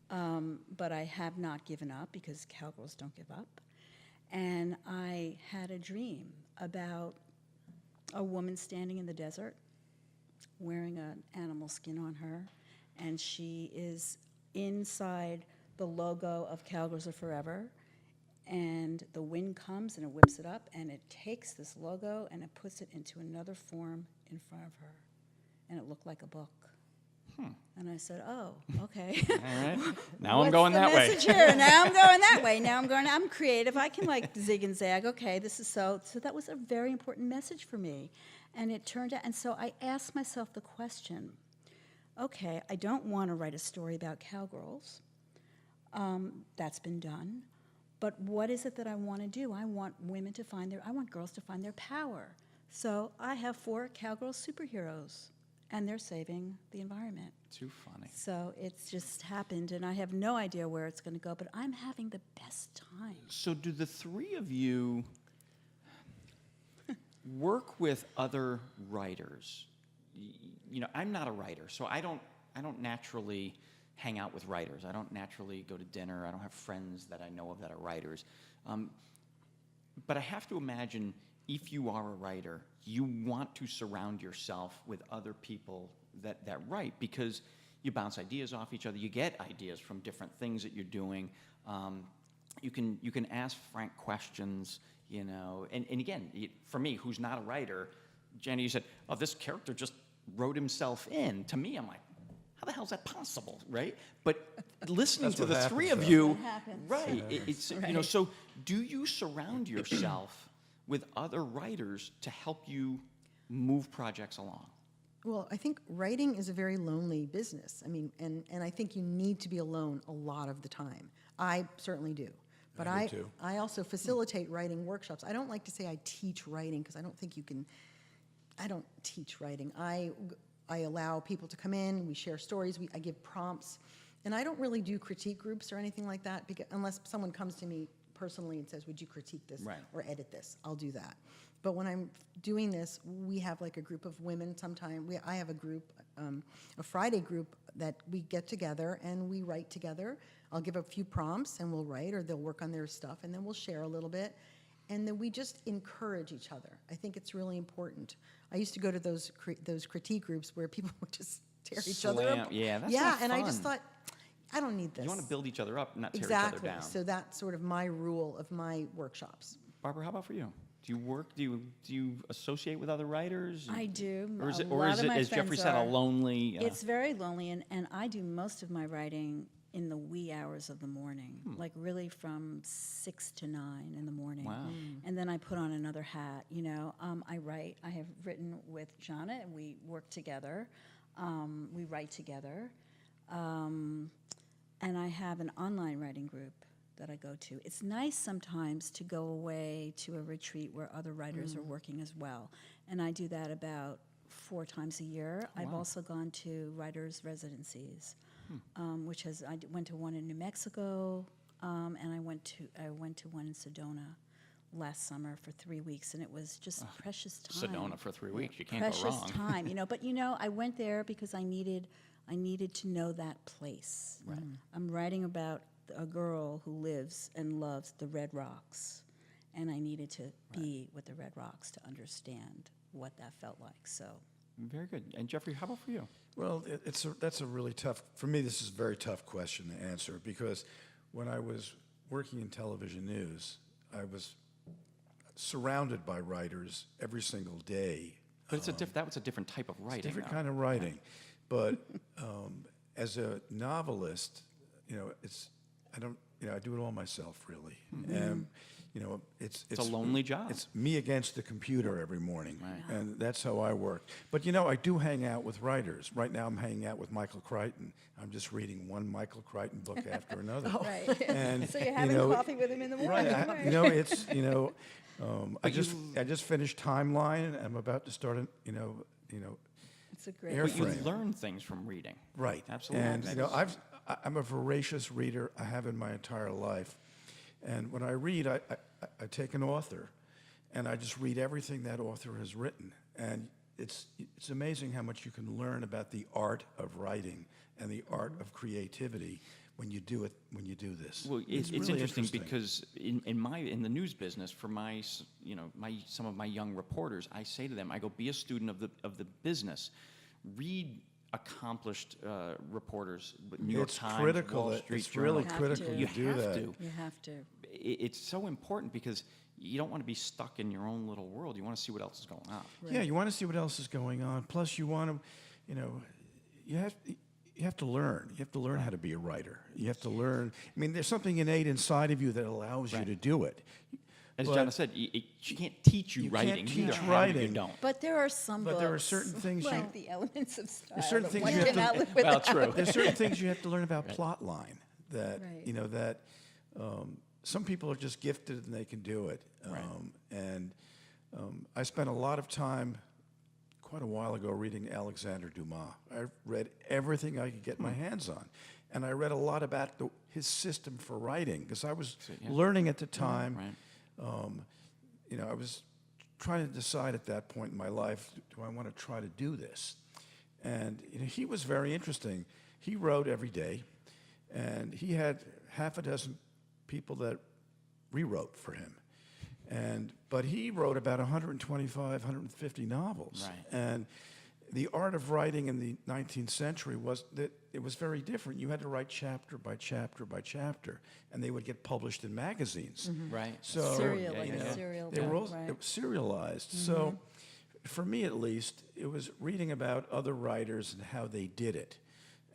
but I have not given up because Cowgirls don't give up. And I had a dream about a woman standing in the desert, wearing an animal skin on her, and she is inside the logo of Cowgirls Are Forever, and the wind comes and it whips it up, and it takes this logo and it puts it into another form in front of her, and it looked like a book. And I said, oh, okay. All right. Now I'm What's going the that way. message here? Now I'm going that way. I'm creative. I can zig and zag. Okay, this is so that was a very important message for me. And it turned out, and so I asked myself the question, okay, I don't want to write a story about cowgirls. That's been done. But what is it that I want to do? I want girls to find their power. So I have 4 cowgirl superheroes. and they're saving the environment. Too funny. So it's just happened, and I have no idea where it's going to go, but I'm having the best time. So do the three of you work with other writers? You know, I'm not a writer, so I don't naturally hang out with writers. I don't naturally go to dinner. I don't have friends that I know of that are writers. But I have to imagine if you are a writer, you want to surround yourself with other people that write, because you bounce ideas off each other. You get ideas from different things that you're doing. You can ask frank questions, you know. And again, for me, who's not a writer, Jenny, you said, "Oh, this character just wrote himself in." To me, I'm like, how the hell is that possible, right? But listening to the three of you, right? It's you know. So, do you surround yourself with other writers to help you move projects along? Well, I think writing is a very lonely business. I mean, and I think you need to be alone a lot of the time. I certainly do. But I do too. I also facilitate writing workshops. I don't like to say I teach writing, because I don't think you can. I don't teach writing. I allow people to come in, we share stories, I give prompts, and I don't really do critique groups or anything like that, because unless someone comes to me personally and says, "Would you critique this or edit this?" I'll do that. But when I'm doing this, we have like a group of women. Sometimes I have a group, a Friday group that we get together and we write together. I'll give a few prompts and we'll write, or they'll work on their stuff, and then we'll share a little bit. And then we just encourage each other. I think it's really important. I used to go to those critique groups where people would just tear each other up. Yeah, that's yeah, not and fun. I just thought, I don't need this. You want to build each other up, not tear exactly. each other down. So that's sort of my rule of my workshops. Barbara, how about for you? Do you work? Do you associate with other writers? I do. Or is A it, lot of my as Jeffrey friends said, a are. lonely? It's very lonely, and I do most of my writing in the wee hours of the morning, like really from 6 to 9 in the morning. Wow. And then I put on another hat, you know. I write. I have written with Jana, and we work together. We write together. And I have an online writing group that I go to. It's nice sometimes to go away to a retreat where other writers are working as well. And I do that about 4 times a year. I've also gone to writers' residencies, which went to one in New Mexico, and I went to one in Sedona last summer for 3 weeks, and it was just precious time. Sedona for 3 weeks. You can't Precious go wrong. time, you know. But you know, I went there because I needed to know that place. Right. I'm writing about a girl who lives and loves the Red Rocks, and I needed to be with the Red Rocks to understand what that felt like. So. Very good. And Jeffrey, how about for you? Well, that's a really tough, for me, this is a very tough question to answer, because when I was working in television news, I was surrounded by writers every single day. But that was a different type of writing. Different though. kind of writing. But as a novelist, you know, I do it all myself, really. And, you know, it's a lonely job. It's me against the computer every morning. Right. And that's how I work. But, you know, I do hang out with writers. Right now I'm hanging out with Michael Crichton. I'm just reading one Michael Crichton book after another. Right. And, So you're having coffee with him in the morning. Right. You know, it's, you know, I just finished Timeline, and I'm about to start, It's a great. But you Airframe. learn things from reading. Right. Absolutely. And you know, I'm a voracious reader. I have in my entire life. And when I read, I take an author, and I just read everything that author has written. And it's amazing how much you can learn about the art of writing and the art of creativity when you do this. Well, it's really interesting because in the news business, for some of my young reporters, I say to them, I go, be a student of the business, read accomplished reporters, New York Times, critical. Wall Street It's Journal. really critical to. you You do have that. to. You have to. It's so important because you don't want to be stuck in your own little world. You want to see what else is going on. Yeah, you want to see what else is going on. Plus, you want to, you know, you have to learn. You have to learn how to be a writer. You have to learn. I mean, there's something innate inside of you that allows you to do it. As But Jana said, she can't teach you you writing. can't You teach either have it or writing. You don't. But there are some But books, there are certain things you- like the elements of style. certain that things one you have to- cannot live Well, without. true. There's certain things you have to learn about plot line that Right. you know that some people are just gifted and they can do it. Right. And I spent a lot of time quite a while ago reading Alexander Dumas. I read everything I could get my hands on. And I read a lot about his system for writing, because I was learning at the time. Right. I was trying to decide at that point in my life, do I want to try to do this? And he was very interesting. He wrote every day, and he had half a dozen people that rewrote for him. But he wrote about 125, 150 novels. Right. And the art of writing in the 19th century was that it was very different. You had to write chapter by chapter by chapter, and they would get published in magazines. Right. So Serial, like a serial they book, were all right. serialized. So for me, at least, it was reading about other writers and how they did it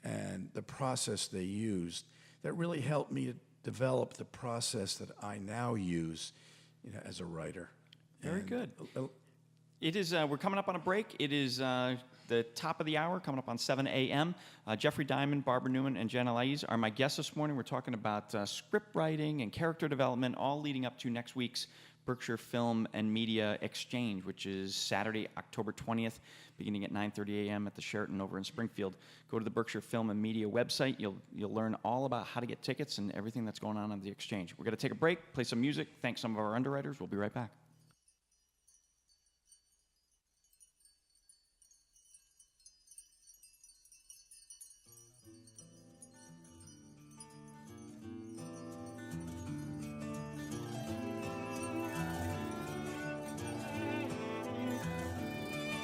and the process they used that really helped me to develop the process that I now use as a writer. Very And, good. It is, we're coming up on a break. It is the top of the hour, coming up on 7 a.m. Jeffrey Diamond, Barbara Newman, and Jen Elise are my guests this morning. We're talking about script writing and character development, all leading up to next week's Berkshire Film and Media Exchange, which is Saturday, October 20th, beginning at 9:30 a.m. at the Sheraton over in Springfield. Go to the Berkshire Film and Media website. You'll learn all about how to get tickets and everything that's going on at the exchange. We're going to take a break, play some music, thank some of our underwriters. We'll be right back.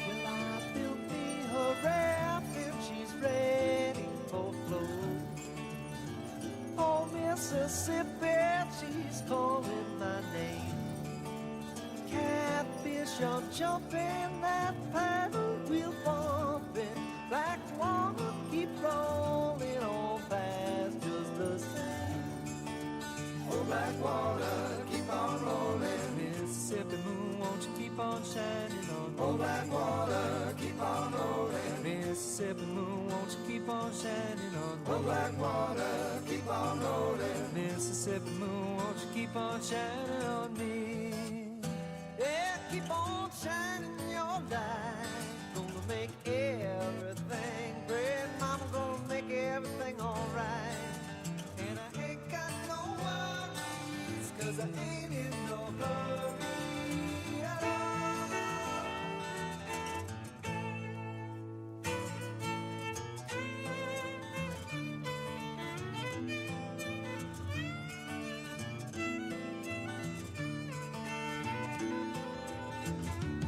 Well, I built me a raft if she's ready for flow. Oh, Mississippi, she's calling my name. Catfish are jumping, that paddle wheel bumping. Black water keep rolling on past just the same. Oh, black water keep on rolling. Mississippi moon, won't you keep on shining on me? Oh, black water keep on rolling. Mississippi moon, won't you keep on shining on me? Oh, black water keep on rolling. Mississippi moon, won't you keep on shining on me? Yeah, keep on shining your light. Gonna make everything great. Mama gonna make everything alright. And I ain't got no worries, 'cause I ain't in no hurry at all.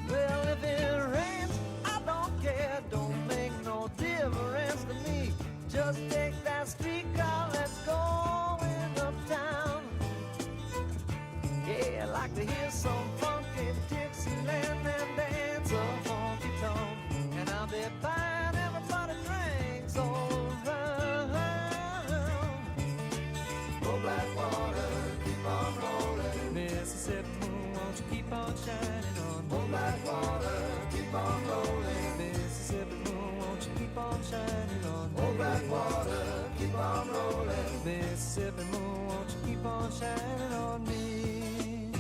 Well, if it rains, I don't care. Don't make no difference to me. Just take that streetcar, let's go in uptown. Yeah, I like to hear some funky Dixieland and dance a honky tonk. And I'll be buying everybody drinks all around. Oh, black water, keep on rolling. Mississippi moon, won't you keep on shining on me? Oh, black water, keep on rolling. Mississippi moon, won't you keep on shining on me? Oh, black water, keep on rolling. Mississippi moon, won't you keep on shining on me?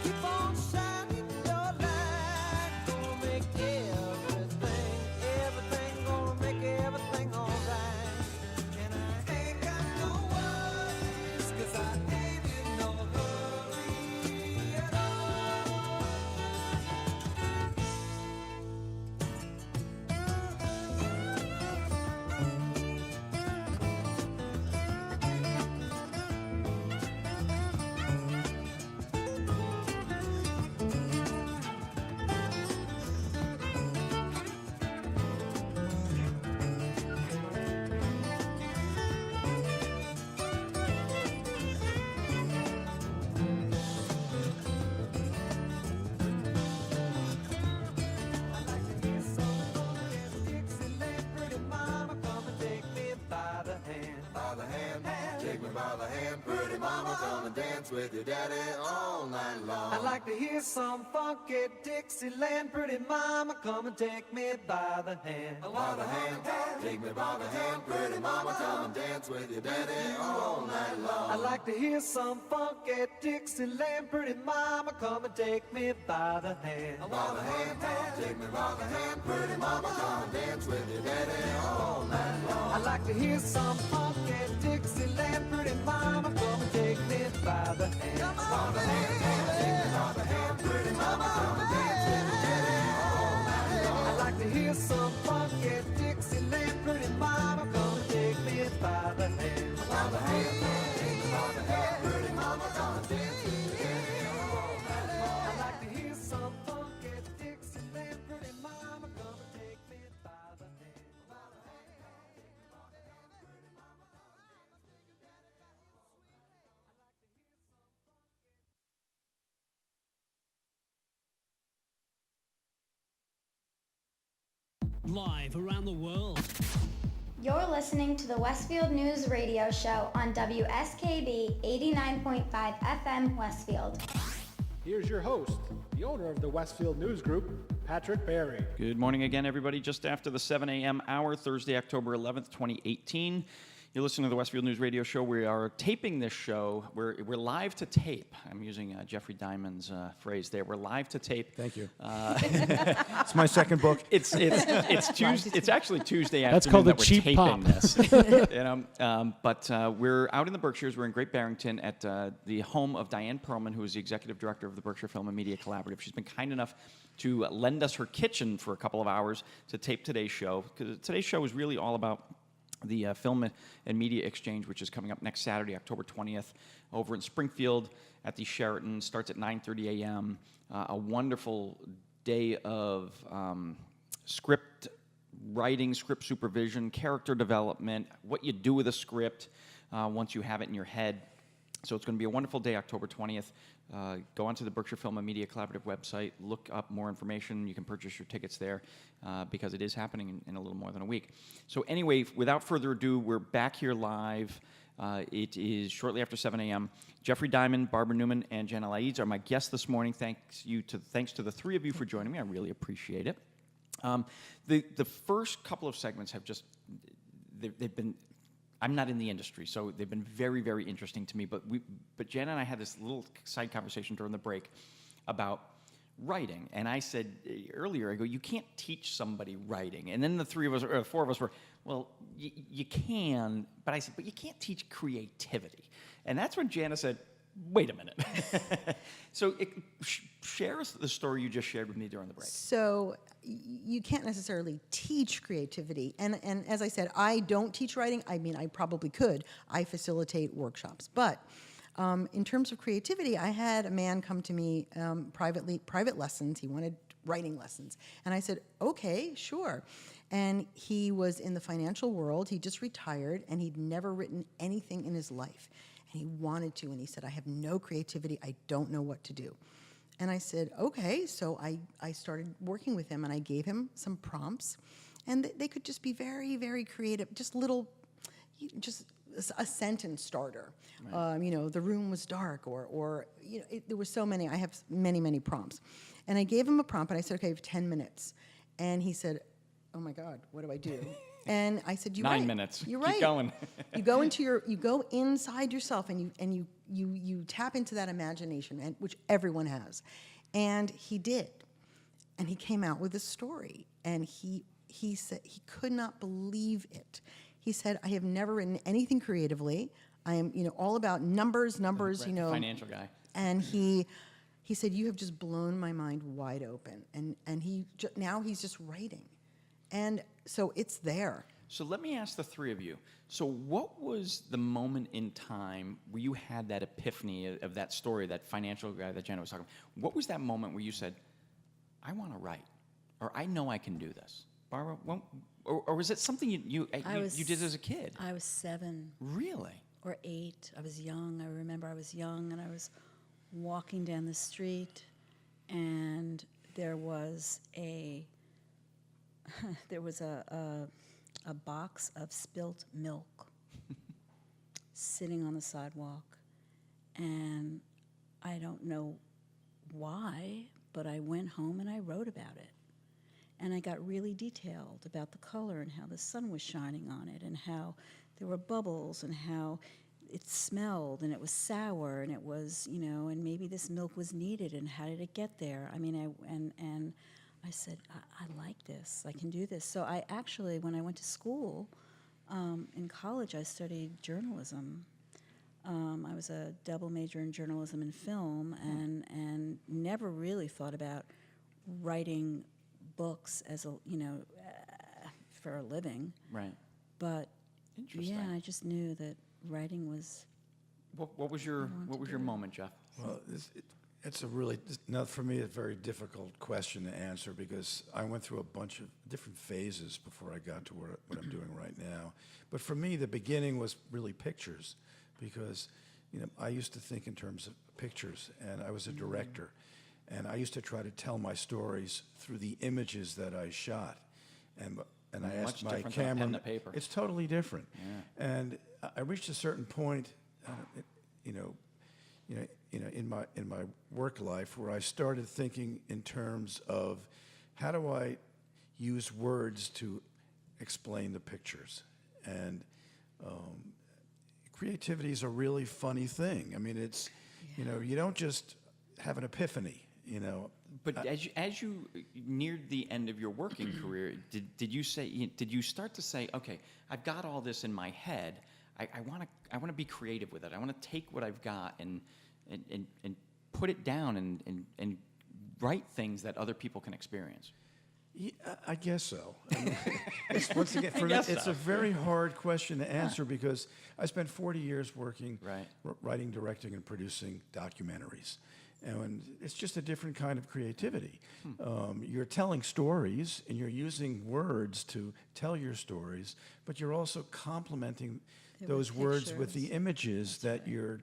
Keep on shining your light. Gonna make everything gonna make everything alright. And I ain't got no worries, 'cause I ain't in no hurry at all. Pretty mama, come and dance with your daddy all night long. I'd like to hear some funky Dixieland. Pretty mama, come and take me by the hand. By the hand, Take me by the hand, pretty mama, come and dance with your daddy all night long. I'd like to hear some funky Dixieland. Pretty mama, come and take me by the hand. By the hand, take me by the hand, pretty mama, come and dance with your daddy all night long. I'd like to hear some funky Dixieland. Pretty mama, come and take me by the hand. By the hand, take me by the hand, pretty mama, come and dance with your daddy all night long. I'd like to hear some funky Dixieland. Pretty mama, come and take me by the hand. By the hand, take me by the hand, pretty mama, come and dance with your daddy all night long. I'd like to hear some funky Dixieland. Pretty mama, come and take me by the hand. Live around the world. You're listening to the Westfield News Radio Show on WSKB 89.5 FM Westfield. Here's your host, the owner of the Westfield News Group, Patrick Barry. Good morning again, everybody. Just after the 7 a.m. hour, Thursday, October 11th, 2018. You're listening to the Westfield News Radio Show. We are taping this show. We're live to tape. I'm using Jeffrey Diamond's phrase there. We're live to tape. Thank you. It's my second book. It's Tuesday. It's actually Tuesday afternoon. That's called that the we're cheap taping pop. this. But we're out in the Berkshires. We're in Great Barrington at the home of Diane Perlman, who is the executive director of the Berkshire Film and Media Collaborative. She's been kind enough to lend us her kitchen for a couple of hours to tape today's show, because today's show is really all about the Film and Media Exchange, which is coming up next Saturday, October 20th, over in Springfield at the Sheraton. Starts at 9:30 a.m. A wonderful day of script writing, script supervision, character development, what you do with a script once you have it in your head. So it's going to be a wonderful day, October 20th. Go onto the Berkshire Film and Media Collaborative website, look up more information. You can purchase your tickets there because it is happening in a little more than a week. So anyway, without further ado, we're back here live. It is shortly after 7 a.m. Jeffrey Diamond, Barbara Newman, and Jen Alaiz are my guests this morning. Thanks to the three of you for joining me. I really appreciate it. The first couple of segments have just they've been. I'm not in the industry, so they've been very, very interesting to me. But Jen and I had this little side conversation during the break about writing, and I said earlier, I go, you can't teach somebody writing. And then the four of us were, well, you can, but I said, but you can't teach creativity. And that's when Jana said, wait a minute. So share us the story you just shared with me during the break. So you can't necessarily teach creativity. And as I said, I don't teach writing. I mean, I probably could. I facilitate workshops. But in terms of creativity, I had a man come to me private lessons. He wanted writing lessons. And I said, okay, sure. And he was in the financial world. He just retired, and he'd never written anything in his life. And he wanted to, and he said, I have no creativity. I don't know what to do. And I said, okay. So I started working with him, and I gave him some prompts. And they could just be very, very creative, just a sentence starter. Right. The room was dark, or there were so many. I have many, many prompts. And I gave him a prompt, and I said, okay, I have 10 minutes. And he said, oh my God, what do I do? And I said, "You're right. 9 minutes. You're Keep right. going." You go inside yourself, and you tap into that imagination, which everyone has." And he did, and he came out with a story, and he said he could not believe it. He said, "I have never written anything creatively. I am all about numbers, Right, financial guy. And he said, "You have just blown my mind wide open." And now he's just writing. And so it's there. So let me ask the three of you. So what was the moment in time where you had that epiphany of that story, that financial guy that Jenna was talking about? What was that moment where you said, I want to write, or I know I can do this? Barbara, or was it something you did as a kid? I was 7. Really? Or 8. I was young. I remember I was young, and I was walking down the street, and there was a box of spilt milk sitting on the sidewalk, and I don't know why, but I went home and I wrote about it. And I got really detailed about the color and how the sun was shining on it and how there were bubbles and how it smelled and it was sour and it was, and maybe this milk was needed and how did it get there? I mean, I said, I like this. I can do this. So I actually, when I went to school, in college, I studied journalism. I was a double major in journalism and film, and never really thought about writing books as for a living. Right. But Interesting. yeah, I just knew that writing was. What was your moment, Jeff? Well, it's a really, now for me, a very difficult question to answer because I went through a bunch of different phases before I got to what I'm doing right now. But for me, the beginning was really pictures because, I used to think in terms of pictures, and I was a director. And I used to try to tell my stories through the images that I shot. And I Much asked my different than a pen camera. to paper. It's totally different. Yeah. And I reached a certain point, in my work life where I started thinking in terms of how do I use words to explain the pictures. And creativity is a really funny thing. I mean, it's, you don't just have an epiphany. But as you neared the end of your working career, did you start to say, okay, I've got all this in my head. I want to be creative with it. I want to take what I've got and put it down and write things that other people can experience. Yeah, I guess so. I mean, once again, for me, guess it's so. a very hard question to answer because I spent 40 years working, Right. Writing, directing, and producing documentaries. And it's just a different kind of creativity. You're telling stories, and you're using words to tell your stories, but you're also complementing There were those words with the pictures. images that you're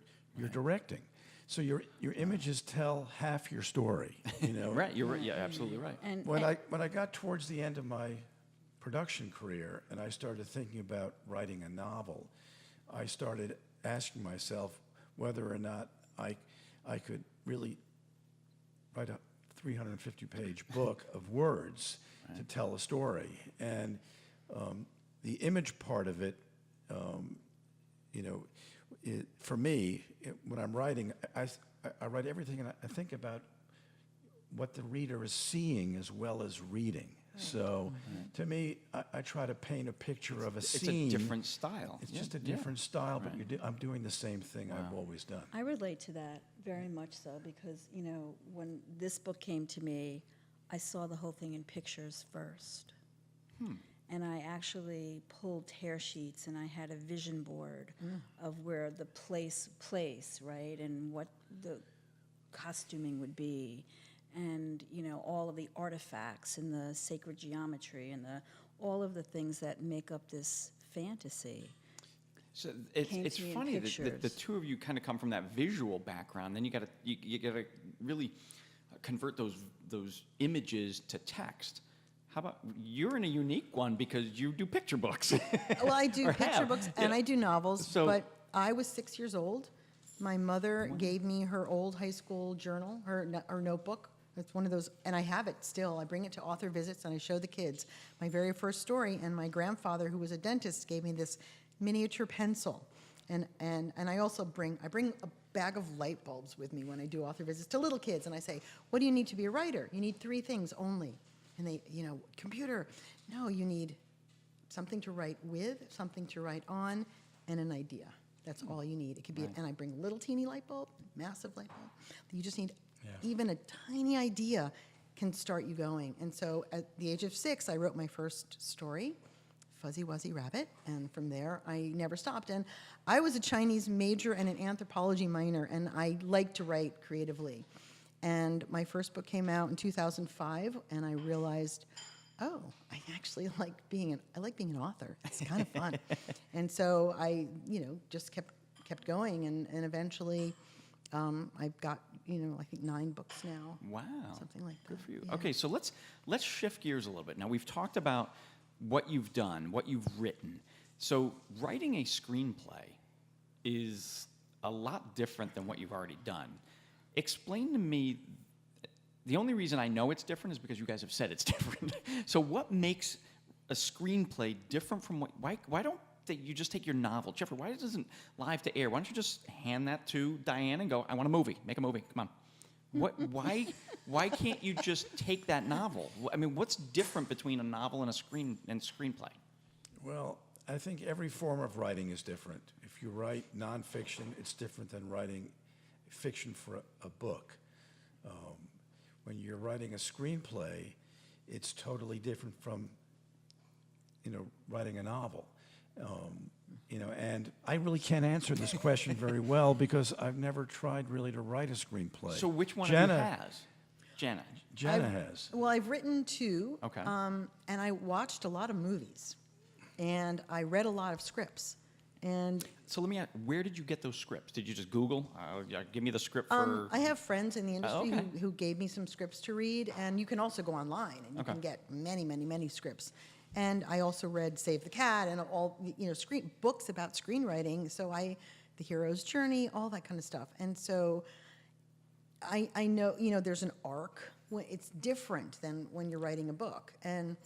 directing. So your images tell half your story. Right, you're right. Yeah, absolutely right. And When I got towards the end of my production career and I started thinking about writing a novel, I started asking myself whether or not I could really write a 350-page book of words to tell a story. And the image part of it, for me, when I'm writing, I write everything and I think about what the reader is seeing as well as reading. So to me, I try to paint a picture of a scene. It's a different style. It's Yeah, just a yeah. different style, but Right. I'm doing the same thing I've always done. I relate to that very much so because, when this book came to me, I saw the whole thing in pictures first. And I actually pulled tear sheets and I had a vision board of where the place, right, and what the costuming would be, and all of the artifacts and the sacred geometry and all of the things that make up this fantasy. So Came it's to me in funny that the pictures. two of you kind of come from that visual background. Then you gotta really convert those images to text. How about you're in a unique one because you do picture books? Well, I do Or picture have. books and Yeah. I do novels, So- but I was 6 years old. My mother gave me her old high school journal, her notebook. It's one of those, and I have it still. I bring it to author visits and I show the kids my very first story. And my grandfather, who was a dentist, gave me this miniature pencil. And I also bring a bag of light bulbs with me when I do author visits to little kids. And I say, what do you need to be a writer? You need 3 things only. And they, computer. No, you need something to write with, something to write on, and an idea. That's all you need. It could be, and I bring a little teeny light bulb, massive light bulb. You just need even a tiny idea can start you going. And so at the age of 6, I wrote my first story, Fuzzy Wuzzy Rabbit, and from there I never stopped. And I was a Chinese major and an anthropology minor, and I like to write creatively. And my first book came out in 2005, and I realized, oh, I actually like being an author. It's kind of fun. And so I, just kept going, and eventually I've got, I think 9 books now. Wow. Something like that. Good for you. Yeah. Okay, so let's shift gears a little bit. Now we've talked about what you've done, what you've written. So writing a screenplay is a lot different than what you've already done. Explain to me the only reason I know it's different is because you guys have said it's different. So what makes a screenplay different from why don't you just take your novel? Jeffrey, why doesn't Live to Air? Why don't you just hand that to Diane and go, I want a movie, make a movie, come on. Why can't you just take that novel? I mean, what's different between a novel and a screenplay? Well, I think every form of writing is different. If you write nonfiction, it's different than writing fiction for a book. When you're writing a screenplay, it's totally different from, writing a novel. And I really can't answer this question very well because I've never tried really to write a screenplay. So which one Jenna, of you has? Jenna. Jenna has. Well, I've written 2. Okay. And I watched a lot of movies, and I read a lot of scripts. And So let me ask, where did you get those scripts? Did you just Google? Give me the script for... I have friends in the industry okay. who gave me some scripts to read, and you can also go online and you Okay. can get many, many, many scripts. And I also read Save the Cat and all books about screenwriting. So The Hero's Journey, all that kind of stuff. And so I know there's an arc. It's different than when you're writing a book, and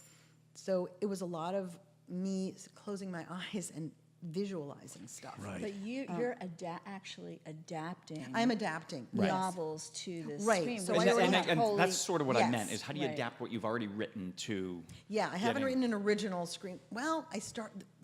so it was a lot of me closing my eyes and visualizing stuff. Right. But you're actually adapting. I'm adapting. novels to the Right, screen. so which I is already not have- and wholly- that's sort of what I Yes. meant, is how do you Right. adapt what you've already written to... Yeah, I haven't getting- written an original screen. Well,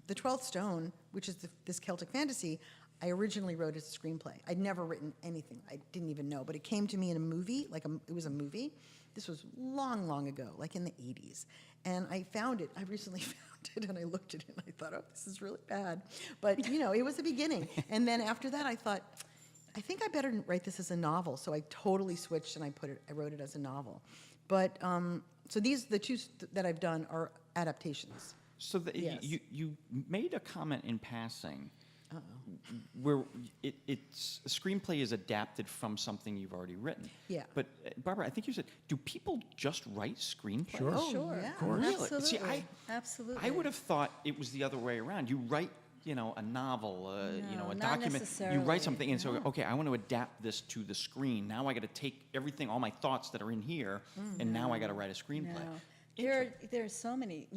The 12th Stone, which is this Celtic fantasy, I originally wrote as a screenplay. I'd never written anything. I didn't even know, but it came to me in a movie, it was a movie. This was long, long ago, like in the 80s. And I found it. I recently found it, and I looked at it, and I thought, oh, this is really bad. But, it was the beginning. And then after that, I thought, I think I better write this as a novel. So I totally switched, and I wrote it as a novel. But, so the 2 that I've done are adaptations. So Yes. you made a comment in passing where it's a screenplay is adapted from something you've already written. Yeah. But Barbara, I think you said, do people just write screenplays? Sure. Oh, Sure. yeah. Of course. Really? Absolutely. See, Absolutely. I would have thought it was the other way around. You write, a novel, a No, not document. You necessarily. write something and so, okay, I want to adapt this to the screen. Now I got to take everything, all my thoughts that are in here, and now I got to write a screenplay. No. There are so many,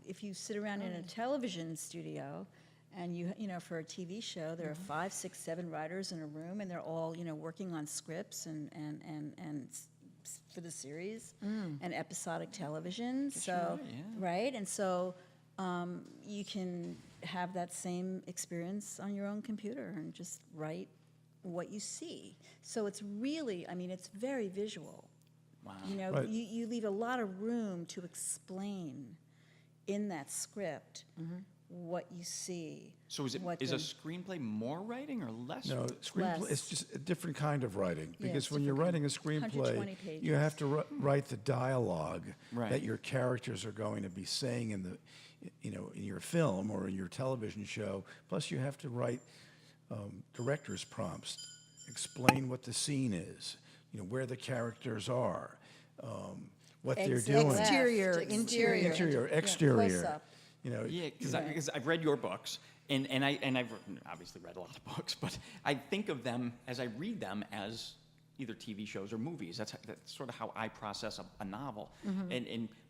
if you sit around in a television studio and for a TV show, there are 5, 6, 7 writers in a room, and they're all, working on scripts and for the series and episodic television. So, right? And so you can have that same experience on your own computer and just write what you see. So it's really, it's very visual. Wow. Right. You leave a lot of room to explain in that script what you see. So is a screenplay more writing or less? No, screenplay, Less. it's just a different kind of writing. Yeah, Because it's when you're writing a 120 screenplay, you have to write the dialogue Right. that your characters are going to be saying in in your film or in your television show. Plus, you have to write director's prompts, explain what the scene is, where the characters are, what they're doing. Exterior, Left, interior. Interior, Yeah, exterior. close-up. Yeah, because I've read your books, and I've obviously read a lot of books, but I think of them as I read them as either TV shows or movies. That's sort of how I process a novel.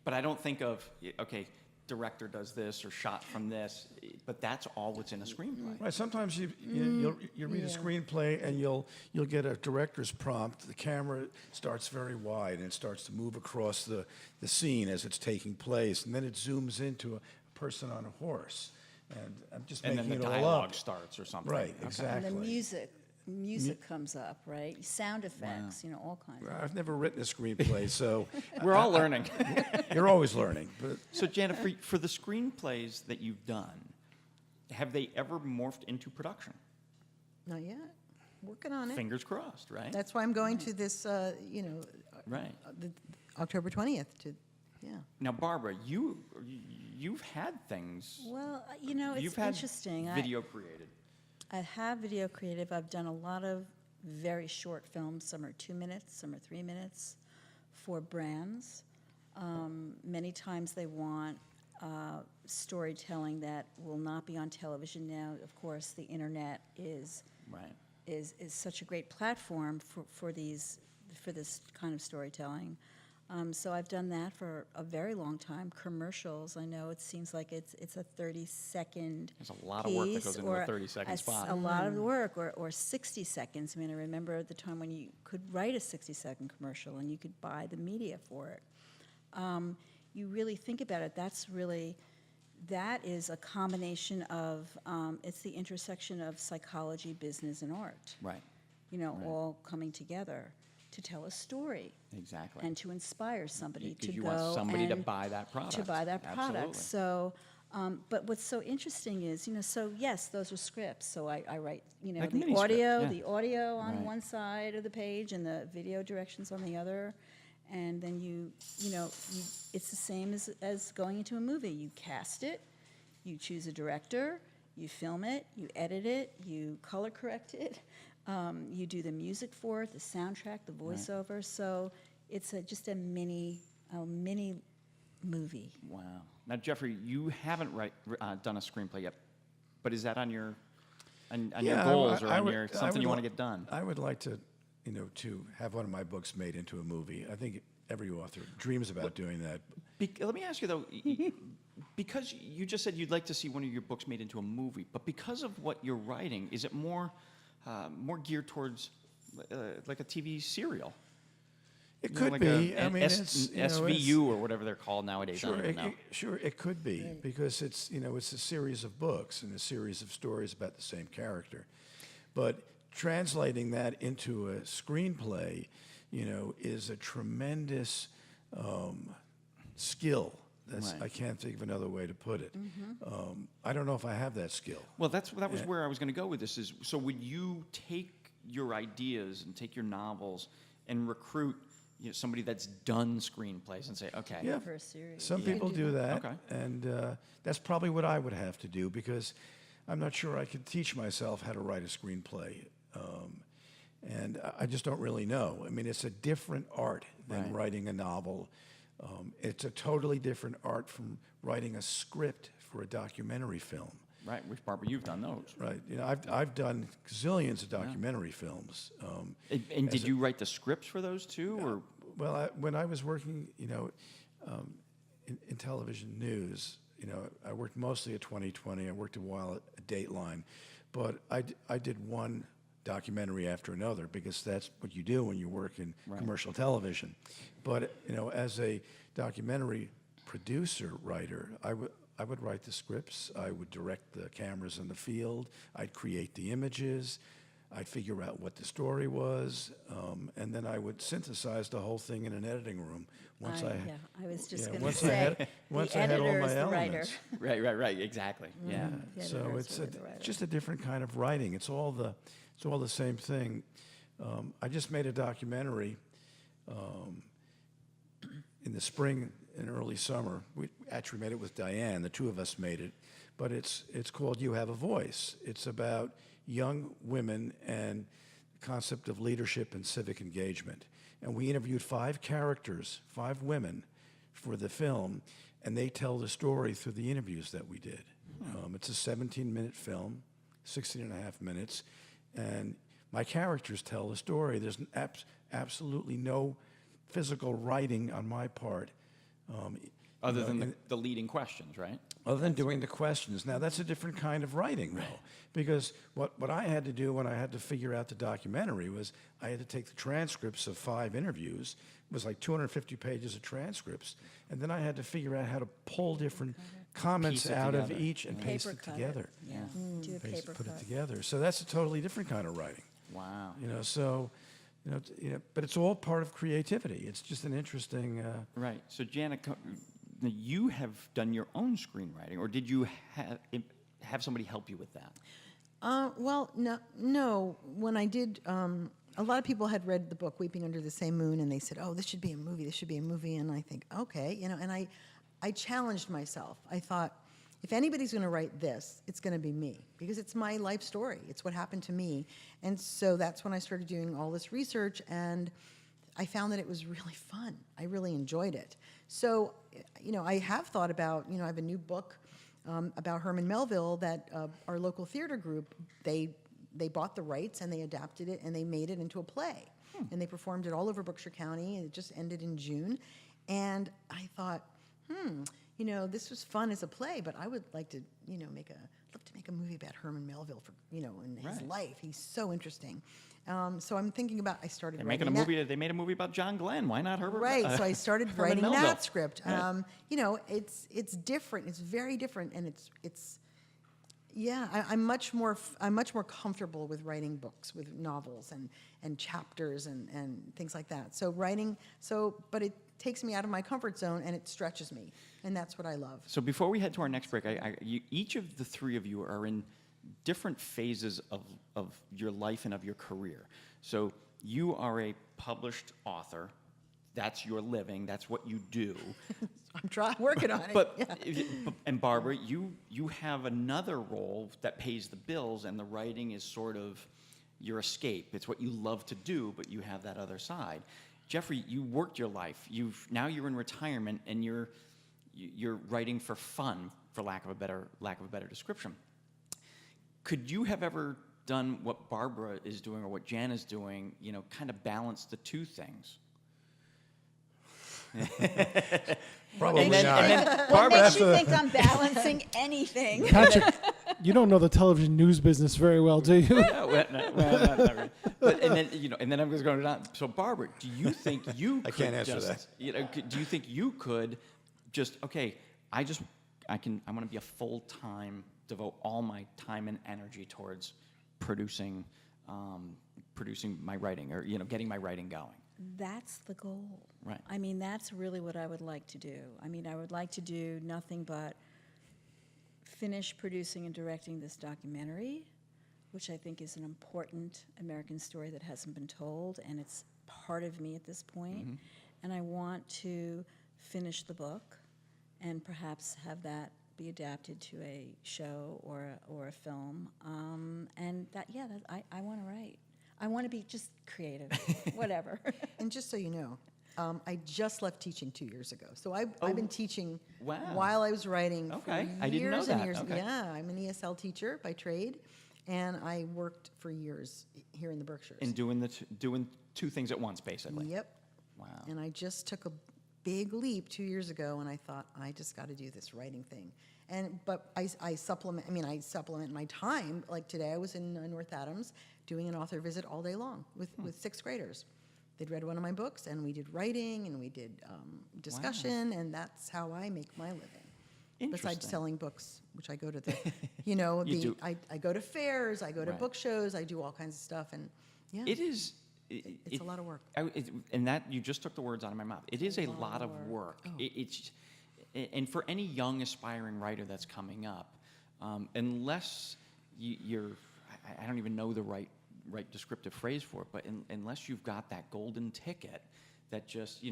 But I don't think of, okay, director does this or shot from this, but that's all what's in a screenplay. Right. Sometimes you read a screenplay and you'll get a director's prompt. The camera starts very wide and it starts to move across the scene as it's taking place, and then it zooms into a person on a horse. And I'm just And making then the it all dialogue up. starts or something. Right. Okay. Exactly. And the music comes up, right? Sound effects, all kinds of. I've never written a screenplay, so We're all learning. you're always learning. But So, Janet, for the screenplays that you've done, have they ever morphed into production? Not yet. Working on it. Fingers crossed, right? That's why I'm going to this, Right. the October 20th yeah. Now, Barbara, you've had things. Well, You've it's had interesting. video created. I have video creative. I've done a lot of very short films. Some are 2 minutes, some are 3 minutes, for brands. Many times they want storytelling that will not be on television now. Of course, the internet is Right. is such a great platform for these for this kind of storytelling. So I've done that for a very long time. Commercials, I know it seems like it's a 30-second There's a lot of work that goes into a 30-second spot. a lot of work, or 60 seconds. I mean, I remember at the time when you could write a 60-second commercial and you could buy the media for it. You really think about it, that is a combination of, it's the intersection of psychology, business, and art. Right. All coming together to tell a story. Exactly. And to inspire somebody to Because you go want somebody to and buy that product. to buy that product. Absolutely. So, but what's so interesting is, so yes, those are scripts. So I write, Like the mini audio, scripts, yeah. the audio on Right. one side of the page and the video directions on the other, and then it's the same as going into a movie. You cast it, you choose a director, you film it, you edit it, you color correct it. You do the music for it, the soundtrack, the voiceover. So it's just a mini movie. Wow. Now, Jeffrey, you haven't done a screenplay yet, but is that on your your goals or on your something you want to get done? I would like to, to have one of my books made into a movie. I think every author dreams about doing that. Let me ask you though, because you just said you'd like to see one of your books made into a movie, but because of what you're writing, is it more geared towards like a TV serial? It could like be. I mean, it's SVU or whatever they're called nowadays. Sure, I don't even know. sure, it could be because it's it's a series of books and a series of stories about the same character, but translating that into a screenplay, is a tremendous skill. Right. I can't think of another way to put it. I don't know if I have that skill. Well, that was where I was going to go with this. So would you take your ideas and take your novels and recruit somebody that's done screenplays and say, okay, Yeah. For a series. Some people do that, Okay. and that's probably what I would have to do because I'm not sure I could teach myself how to write a screenplay, and I just don't really know. I mean, it's a different art than Right. writing a novel. It's a totally different art from writing a script for a documentary film. right, which Barbara, you've done those. Right. I've done zillions of documentary films. And did you write the scripts for those too, or Well, when I was working, in television news, I worked mostly at 2020. I worked a while at Dateline, but I did one documentary after another because that's what you do when you work in commercial television. But as a documentary producer writer, I would write the scripts. I would direct the cameras in the field. I'd create the images. I'd figure out what the story was, and then I would synthesize the whole thing in an editing room. I was just going to once say, once the I had all editor my is the writer. elements. right, exactly, yeah. The So editor is it's really the writer. just a different kind of writing. It's all the same thing. I just made a documentary in the spring and early summer. We actually made it with Diane. The two of us made it, but it's called You Have a Voice. It's about young women and the concept of leadership and civic engagement. And we interviewed 5 characters, 5 women, for the film, and they tell the story through the interviews that we did. It's a 17-minute film, 16 and a half minutes, and my characters tell the story. There's absolutely no physical writing on my part. Other than the leading questions, right? Other than doing the questions. Now, that's a different kind of writing, though, because what I had to do when I had to figure out the documentary was I had to take the transcripts of 5 interviews. It was like 250 pages of transcripts, and then I had to figure out how to pull different comments Piece it out of together. each and paste Paper it cut it. together. Yeah, do a paper Put it cut. together. So that's a totally different kind of writing. Wow. But it's all part of creativity. It's just an interesting. Right. So, Janet, now you have done your own screenwriting, or did you have somebody help you with that? Well, no. When I did, a lot of people had read the book Weeping Under the Same Moon, and they said, "Oh, this should be a movie. This should be a movie." And I think, okay, and I challenged myself. I thought, if anybody's going to write this, it's going to be me because it's my life story. It's what happened to me, and so that's when I started doing all this research, and I found that it was really fun. I really enjoyed it. So, I have thought about, I have a new book about Herman Melville that our local theater group, they bought the rights and they adapted it and they made it into a play. And they performed it all over Berkshire County, and it just ended in June. And I thought, this was fun as a play, but I would like to, love to make a movie about Herman Melville and his life. He's so interesting. So I'm thinking about, I started writing that. They made a movie about John Glenn. Why not Herbert? Right, so I started Herman writing Melville. that script. Right. It's different. It's very different, and I'm much more comfortable with writing books, with novels and chapters and things like that. So but it takes me out of my comfort zone and it stretches me, and that's what I love. So before we head to our next break, each of the three of you are in different phases of your life and of your career. So you are a published author. That's your living. That's what you do. I'm working on it. But and Barbara, you have another role that pays the bills, and the writing is sort of your escape. It's what you love to do, but you have that other side. Jeffrey, you worked your life. Now you're in retirement, and you're writing for fun, for lack of a better description. Could you have ever done what Barbara is doing or what Jan is doing? Kind of balance the two things. Probably What makes not. What Barbara makes has you to- think I'm balancing anything? Patrick, you don't know the television news business very well, do you? No, not really. But and then I'm just going down. So Barbara, do you think you could can't answer just, do you think you could just I want to be a full-time, devote all my time and energy towards producing my writing, or getting my writing going? That's the goal. Right. I mean, that's really what I would like to do. I mean, I would like to do nothing but finish producing and directing this documentary, which I think is an important American story that hasn't been told, and it's part of me at this point. Mm-hmm. And I want to finish the book and perhaps have that be adapted to a show or a film. I want to write. I want to be just creative, whatever. And just so you know, I just left teaching 2 years ago. So I've been teaching Wow. while I was writing Okay. for I didn't know years and that. years. Okay. Yeah, I'm an ESL teacher by trade, and I worked for years here in the Berkshires. And doing two things at once, basically. Yep. Wow. And I just took a big leap 2 years ago, and I thought, I just got to do this writing thing. But I supplement my time. Like today, I was in North Adams doing an author visit all day long with sixth graders. They'd read one of my books, and we did writing, and we did discussion, and that's how I make my living. Besides Interesting. selling books, which I go to the, do. I go to fairs, I go to book shows, I do all kinds of stuff, and yeah. It is. It's a lot of work. And that you just took the words out of my mouth. It is a lot of work. And for any young aspiring writer that's coming up, unless you're, I don't even know the right descriptive phrase for it, but unless you've got that golden ticket, that just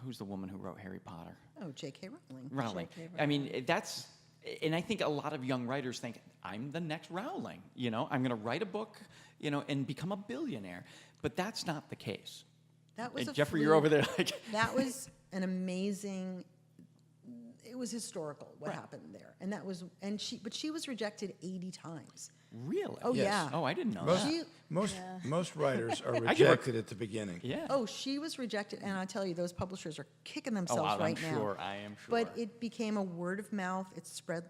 who's the woman who wrote Harry Potter? Oh, J.K. Rowling. Rowling. J.K. I mean, and I think a lot of young writers think, I'm the next Rowling, I'm going to write a book, and become a billionaire. But that's not the case. That was And a Jeffrey, fluke. you're over there like... That was an amazing. It was historical what Right. happened there, and she was rejected 80 times. Really? Oh, Yes. yeah. Oh, I didn't know Most, that. She- most writers are I could- rejected at the beginning. Yeah. Oh, she was rejected, and I tell you, those publishers are kicking themselves I'm right now. sure. I am sure. But it became a word of mouth. It spread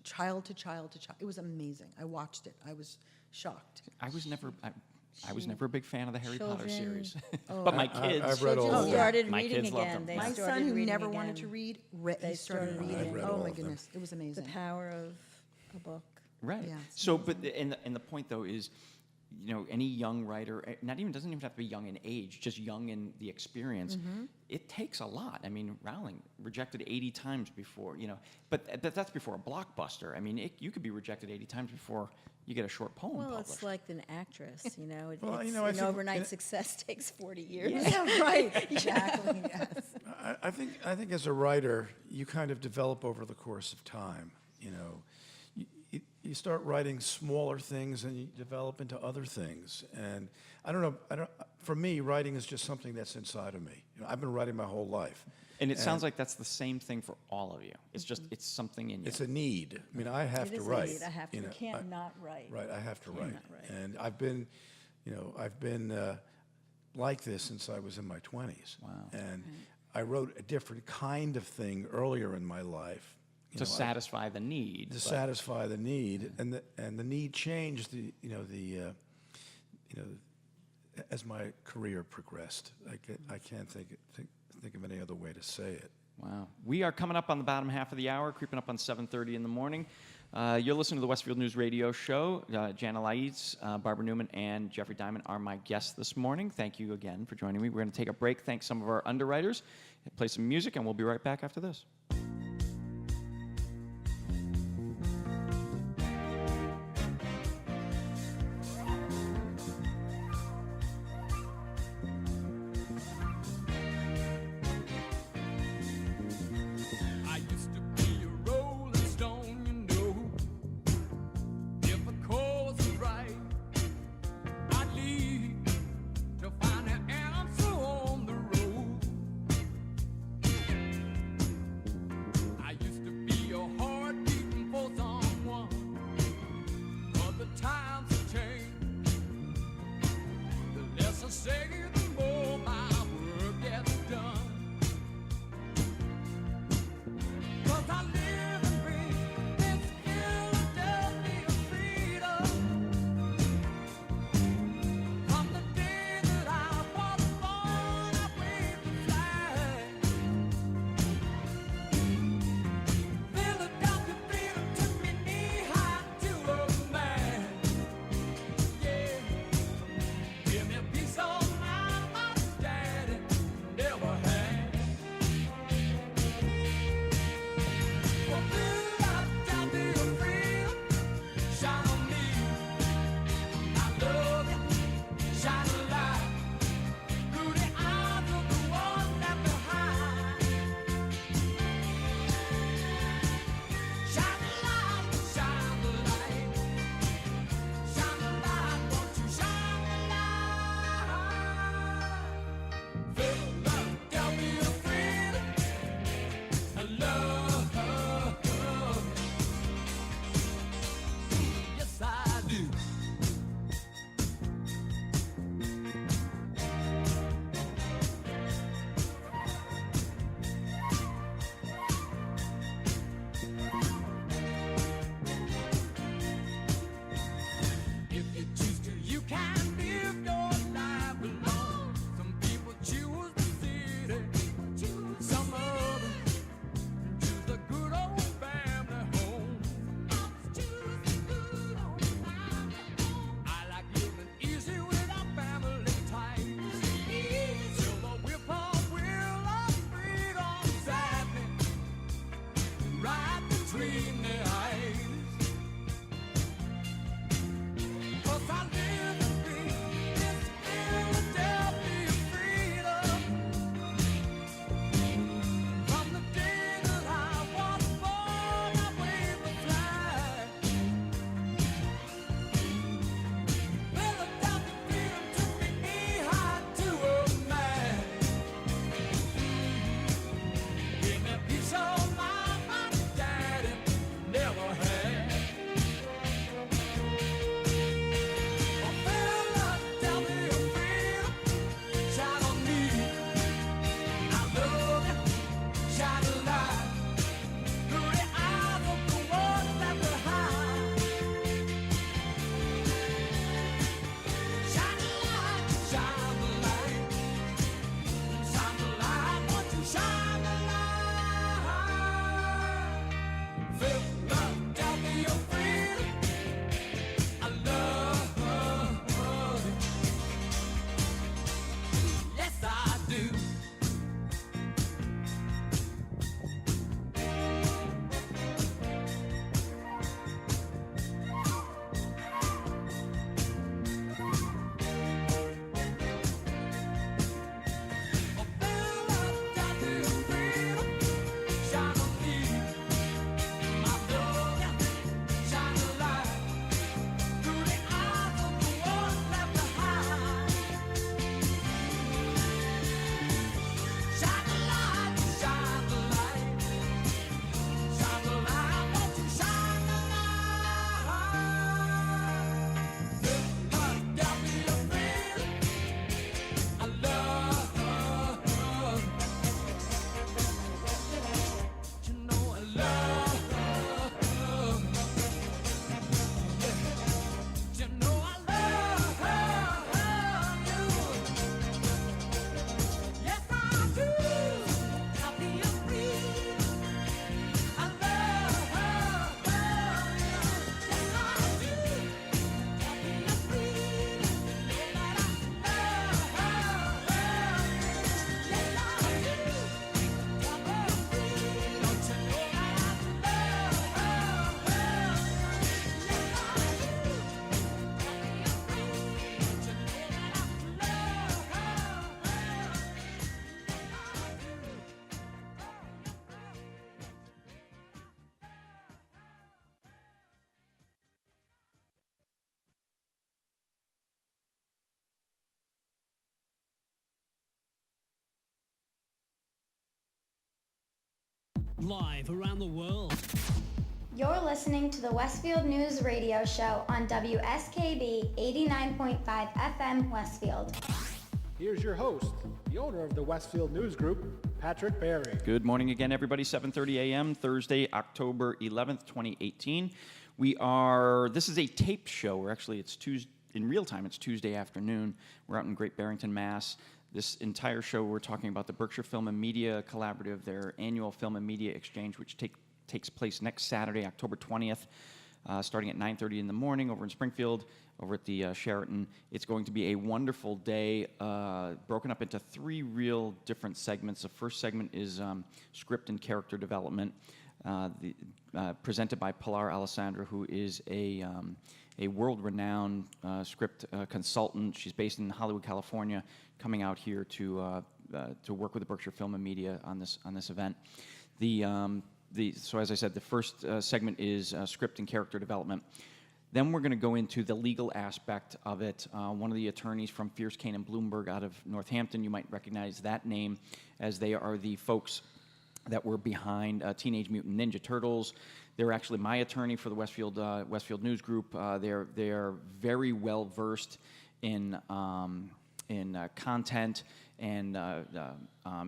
child to child to child. It was amazing. I watched it. I was shocked. I was never a big fan of the Harry Potter Children- series. But my kids... I've read all Children of them. started My reading kids loved again. them. They My My started son, who reading never again. wanted to read, They he started started reading. I've read Oh all my of them. goodness, it was The amazing. power of a book. Right. Yeah, it's So, but and the point though is, any young writer, doesn't even have to be young in age, just young in the experience. Mm-hmm. It takes a lot. I mean, Rowling rejected 80 times before, but that's before a blockbuster. I mean, you could be rejected 80 times before you get a short poem Well, published. it's like an actress, Well, it's, I think overnight in- success takes 40 years. Yeah, right. Exactly. Yes. I think as a writer, you kind of develop over the course of time. You start writing smaller things, and you develop into other things. And I don't know. For me, writing is just something that's inside of me. I've been writing my whole life. And it sounds like that's the same thing for all of you. It's just, it's something in you. It's a need. I mean, I have It to is a write. need. I have to. You can't not write. Right, I have to write. not write. And I've been I've been like this since I was in my 20s. Wow. And I wrote a different kind of thing earlier in my life. To satisfy the need. To satisfy the need, and the need changed. As my career progressed, I can't think of any other way to say it. Wow. We are coming up on the bottom half of the hour, creeping up on 7:30 in the morning. You're listening to the Westfield News Radio Show. Jana Laiz, Barbara Newman, and Jeffrey Diamond are my guests this morning. Thank you again for joining me. We're going to take a break, thank some of our underwriters, play some music, and we'll be right back after this. Live around the world. You're listening to the Westfield News Radio Show on WSKB 89.5 FM Westfield. Here's your host, the owner of the Westfield News Group, Patrick Barry. Good morning again, everybody. 7:30 a.m., Thursday, October 11th, 2018. This is a taped show. It's Tuesday, in real time, it's Tuesday afternoon. We're out in Great Barrington, Mass. This entire show, we're talking about the Berkshire Film and Media Collaborative, their annual Film and Media Exchange, which takes place next Saturday, October 20th, starting at 9:30 in the morning over in Springfield, over at the Sheraton. It's going to be a wonderful day, broken up into three real different segments. The first segment is script and character development, presented by Pilar Alessandra, who is a world-renowned script consultant. She's based in Hollywood, California, coming out here to work with the Berkshire Film and Media on this event. So as I said, the first segment is script and character development. Then we're going to go into the legal aspect of it. One of the attorneys from Fierce, Kane, and Bloomberg out of Northampton, you might recognize that name, as they are the folks that were behind Teenage Mutant Ninja Turtles. They're actually my attorney for the Westfield News Group. They're very well versed in content and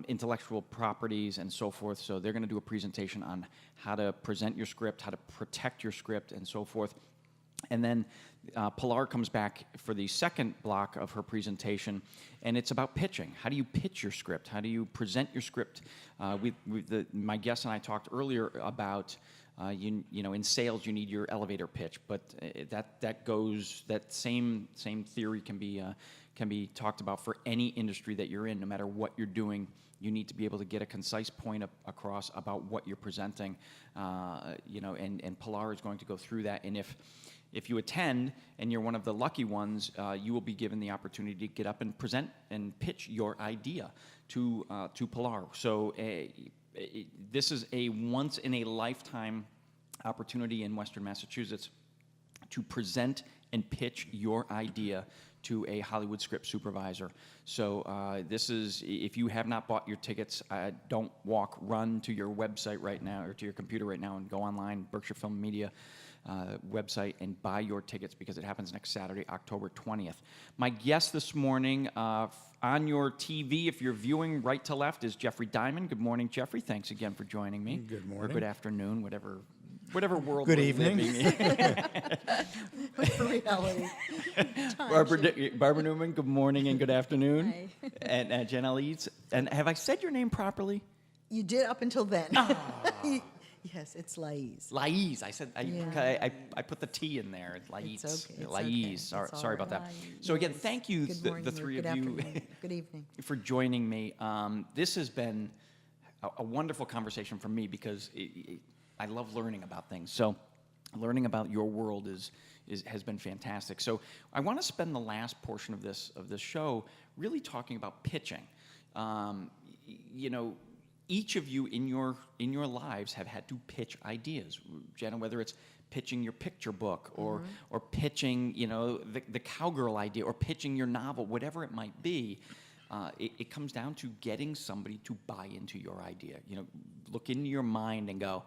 intellectual properties and so forth. So they're going to do a presentation on how to present your script, how to protect your script, and so forth. And then Pilar comes back for the second block of her presentation, and it's about pitching. How do you pitch your script? How do you present your script? My guest and I talked earlier about in sales you need your elevator pitch, but that same theory can be talked about for any industry that you're in. No matter what you're doing, you need to be able to get a concise point across about what you're presenting. And Pilar is going to go through that. And if you attend and you're one of the lucky ones, you will be given the opportunity to get up and present and pitch your idea to Pilar. So this is a once-in-a-lifetime opportunity in Western Massachusetts to present and pitch your idea to a Hollywood script supervisor. So this is, if you have not bought your tickets, don't run to your website right now or to your computer right now and go online, Berkshire Film Media website, and buy your tickets, because it happens next Saturday, October 20th. My guest this morning on your TV, if you're viewing right to left, is Jeffrey Diamond. Good morning, Jeffrey. Thanks again for joining me. Good morning. Or good afternoon, whatever world Good we're evening. living in. For reality. Barbara Newman, good morning and good afternoon. Hi. And Jen Eades. And have I said your name properly? You did up until then. Yes, it's Laiz. Laiz. I said Yeah. I put the T in there. Laiz. It's okay. It's Laiz. okay. It's Sorry all about that. right. So again, Yes. thank you, Good the morning, three good of you, afternoon, good evening. for joining me. This has been a wonderful conversation for me, because I love learning about things. So learning about your world has been fantastic. So I want to spend the last portion of this show really talking about pitching. Each of you in your lives have had to pitch ideas, Jenna, whether it's pitching your picture book or pitching the cowgirl idea, or pitching your novel, whatever it might be. It comes down to getting somebody to buy into your idea. Look into your mind and go,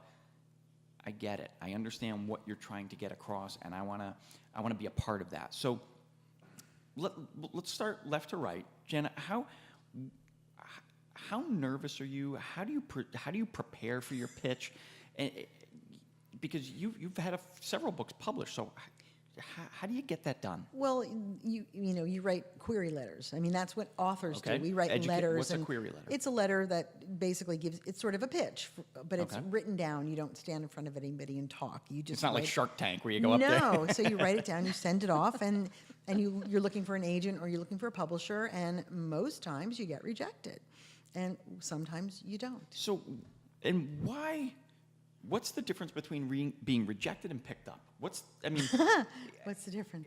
I get it. I understand what you're trying to get across, and I want to be a part of that. So let's start left to right. Jenna, how nervous are you? How do you prepare for your pitch? Because you've had several books published, so how do you get that done? Well, you write query letters. I mean, that's what authors do. We write letters. What's a query letter? It's a letter that basically it's sort of a pitch, but it's Okay. written down. You don't stand in front of anybody and talk. You just It's not like write- Shark Tank where you go up there. No, so you write it down, you send it off, and you're looking for an agent or you're looking for a publisher, and most times you get rejected, and sometimes you don't. So, and why? What's the difference between being rejected and picked up? What's the difference?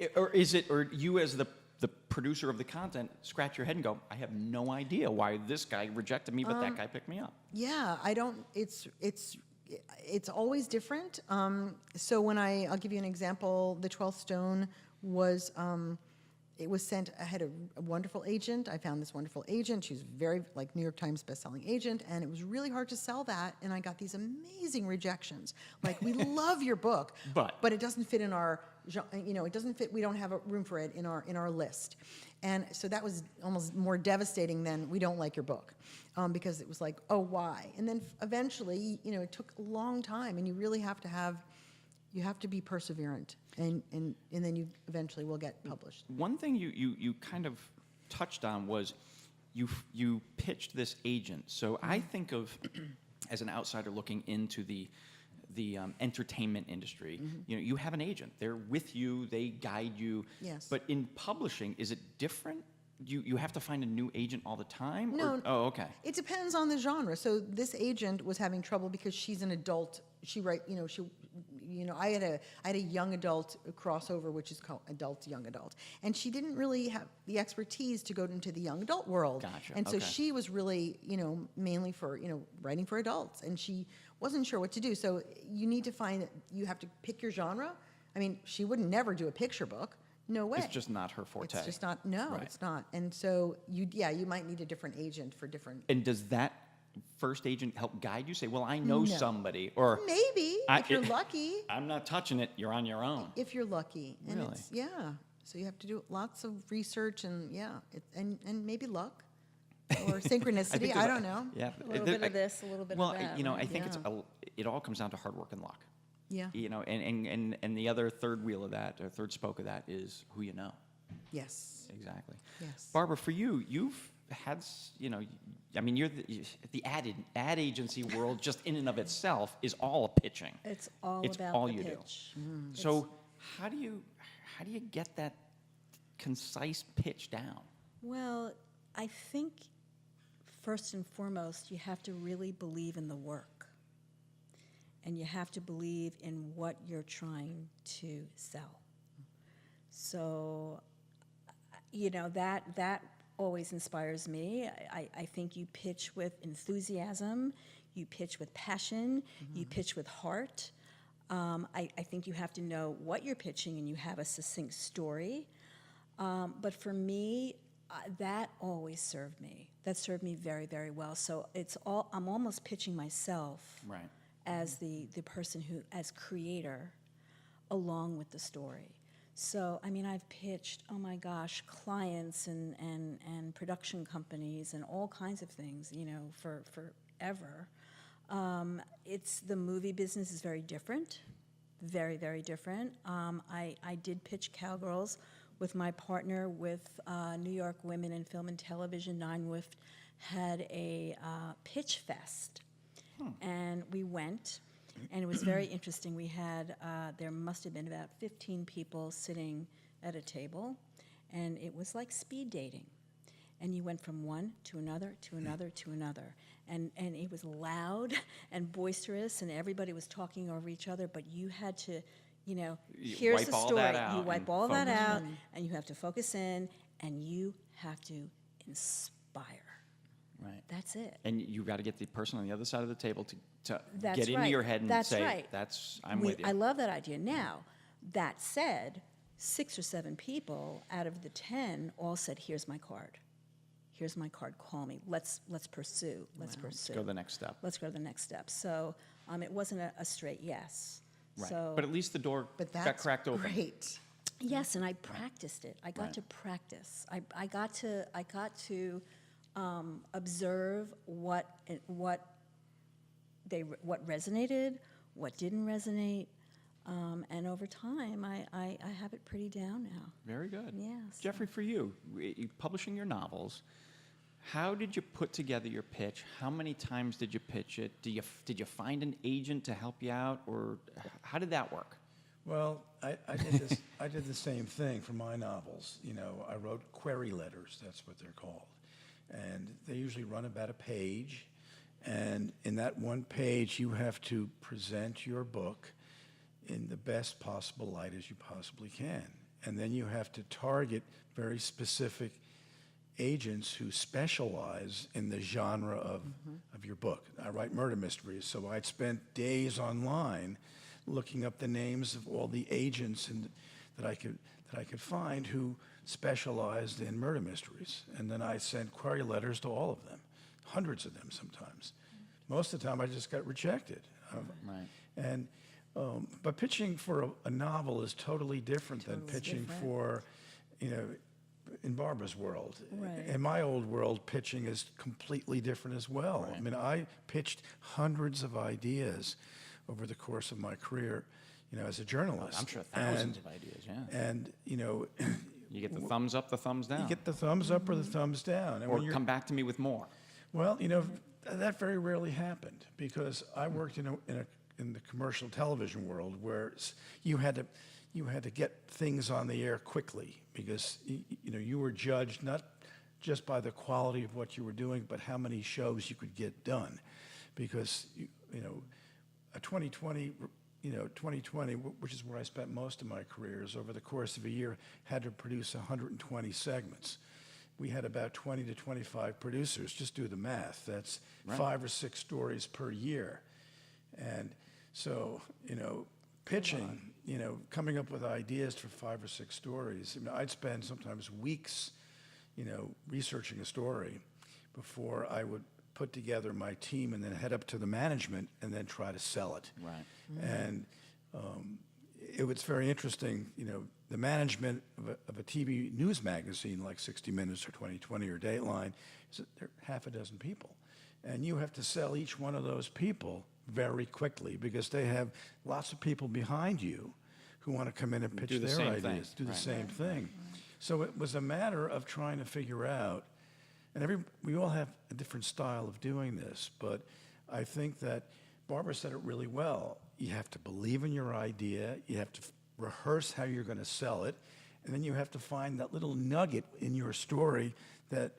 or you as the producer of the content scratch your head and go, I have no idea why this guy rejected me, but that guy picked me up. Yeah, I don't. It's always different. So when I'll give you an example. The 12th Stone was it was sent. I had a wonderful agent. I found this wonderful agent. She was very like New York Times bestselling agent, and it was really hard to sell that. And I got these amazing rejections. Like, we love your book, but it doesn't fit in our, it doesn't fit. We don't have a room for it in our list. And so that was almost more devastating than we don't like your book, because it was like, oh, why? And then eventually, it took a long time, and you really have to be perseverant, and then you eventually will get published. One thing you kind of touched on was you pitched this agent. So I think of, as an outsider looking into the entertainment industry, you have an agent. They're with you. They guide you. Yes. But in publishing, is it different? You have to find a new agent all the time? No. Oh, okay. It depends on the genre. So this agent was having trouble because she's an adult. I had a young adult crossover, which is called adult young adult, and she didn't really have the expertise to go into the young adult world. Gotcha. And so Okay. she was really, mainly for writing for adults, and she wasn't sure what to do. So you need to find that you have to pick your genre. I mean, she would never do a picture book. No way. It's just not her forte. It's just not. No, Right. it's not. And so you might need a different agent for different. And does that first agent help guide you? Say, well, I know No. somebody, or Maybe if you're lucky. I'm not touching it. You're on your own. If you're lucky, and Really? so you have to do lots of research and and maybe luck or synchronicity. think I there's don't know. Yeah. A little bit of this, a little bit Well, of that. I right? think Yeah. it all comes down to hard work and luck. Yeah. And the other third wheel of that, or third spoke of that, is who you know. Yes. Exactly. Yes. Barbara, for you, you've had, you're the ad agency world just in and of itself is all pitching. It's all It's about all the you do. pitch. So how do you get that concise pitch down? Well, I think first and foremost, you have to really believe in the work. And you have to believe in what you're trying to sell. So, that always inspires me. I think you pitch with enthusiasm, you pitch with passion, you pitch with heart. I think you have to know what you're pitching and you have a succinct story. But for me, that always served me. That served me very, very well. So I'm almost pitching myself Right. as the person who, as creator, along with the story. So, I've pitched, oh my gosh, clients and production companies and all kinds of things, for forever. It's the movie business is very different, very, very different. I did pitch Cowgirls with my partner with New York Women in Film and Television. Nine Wift had a pitch fest, and we went. And it was very interesting. We had, there must have been about 15 people sitting at a table, and it was like speed dating. And you went from one to another, to another, to another. And it was loud and boisterous, and everybody was talking over each other, but you had to, here's wipe the all story. that out You wipe and all that focus. out, and you have to focus in, and you have to inspire. Right. That's it. And you got to get the person on the other side of the table to That's get into right. your head and That's say, right. I'm with you. I love that idea. Now, that said, 6 or 7 people out of the 10 all said, here's my card. Here's my card, call me. Let's pursue. Let's pursue. Let's go to the next step. Let's go to the next step. So it wasn't a straight yes. Right. So, But at least the door But got that's cracked open. great. yes, and I practiced it. I got Right. to practice. I got to observe what resonated, what didn't resonate, and over time, I have it pretty down now. Very good. Yes. Jeffrey, for you, publishing your novels, how did you put together your pitch? How many times did you pitch it? Did you find an agent to help you out, or how did that work? Well, I did this. I did the same thing for my novels. I wrote query letters. That's what they're called, and they usually run about a page. And in that one page, you have to present your book in the best possible light as you possibly can, and then you have to target very specific agents who specialize in the genre of your book. I write murder mysteries, so I'd spent days online looking up the names of all the agents and that I could find who specialized in murder mysteries. And then I sent query letters to all of them, hundreds of them sometimes. Most of the time I just got rejected. Right. And but pitching for a novel is totally different than pitching for, in Barbara's world. Right. In my old world, pitching is completely different as well. I mean, I pitched hundreds of ideas over the course of my career, as a journalist. I'm sure thousands of ideas, yeah. And, You get the thumbs up, the thumbs down. you get the thumbs up or the thumbs down. And or when you're, come back to me with more. well, that very rarely happened because I worked in the commercial television world where you had to get things on the air quickly because you were judged not just by the quality of what you were doing, but how many shows you could get done, because a 2020, which is where I spent most of my careers, over the course of a year, had to produce 120 segments. We had about 20 to 25 producers. Just do the math. That's 5 or 6 stories per year. And so, pitching, coming up with ideas for 5 or 6 stories. I'd spend sometimes weeks, researching a story before I would put together my team and then head up to the management and then try to sell it. Right. And it was very interesting, the management of a TV news magazine like 60 Minutes or 2020 or Dateline, there are half a dozen people. And you have to sell each one of those people very quickly because they have lots of people behind you who want to come in and pitch Do the their same ideas, thing. do the Right. same thing. So it was a matter of trying to figure out, and we all have a different style of doing this, but I think that Barbara said it really well. You have to believe in your idea, you have to rehearse how you're going to sell it, and then you have to find that little nugget in your story that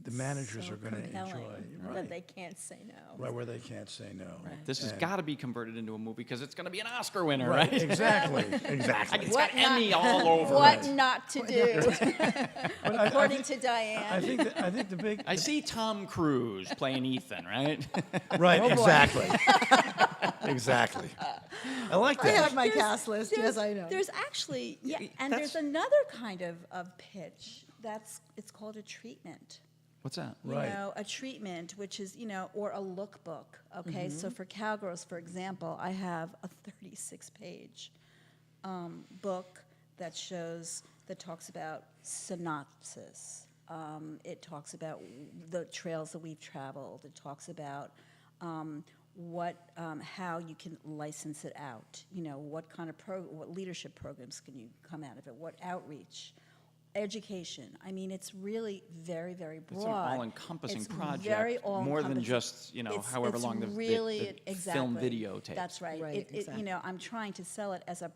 the managers So are going to compelling enjoy. that they can't say no. Right, where they can't say no. This has And- got to be converted into a movie because it's going to be an Oscar winner, Right, right? exactly, exactly. It's got Emmy all over What it. not to do, according to Diane. I think the big, I see Tom Cruise playing Ethan, right? right, exactly. Exactly. I like I that. have my cast list. Yes, I know. There's actually, and that's- there's another kind of pitch it's called a treatment. What's that? Right. A treatment, which is, or a lookbook. Okay, so for Cowgirls, for example, I have a 36-page book that talks about synopsis. It talks about the trails that we've traveled. It talks about how you can license it out. What kind of what leadership programs can you come out of it? What outreach? Education. I mean, it's really very, very broad. It's an all-encompassing It's project, very more than all-encompassing. just however It's long the really, film video takes. That's right. Right, exactly. I'm trying to sell it as a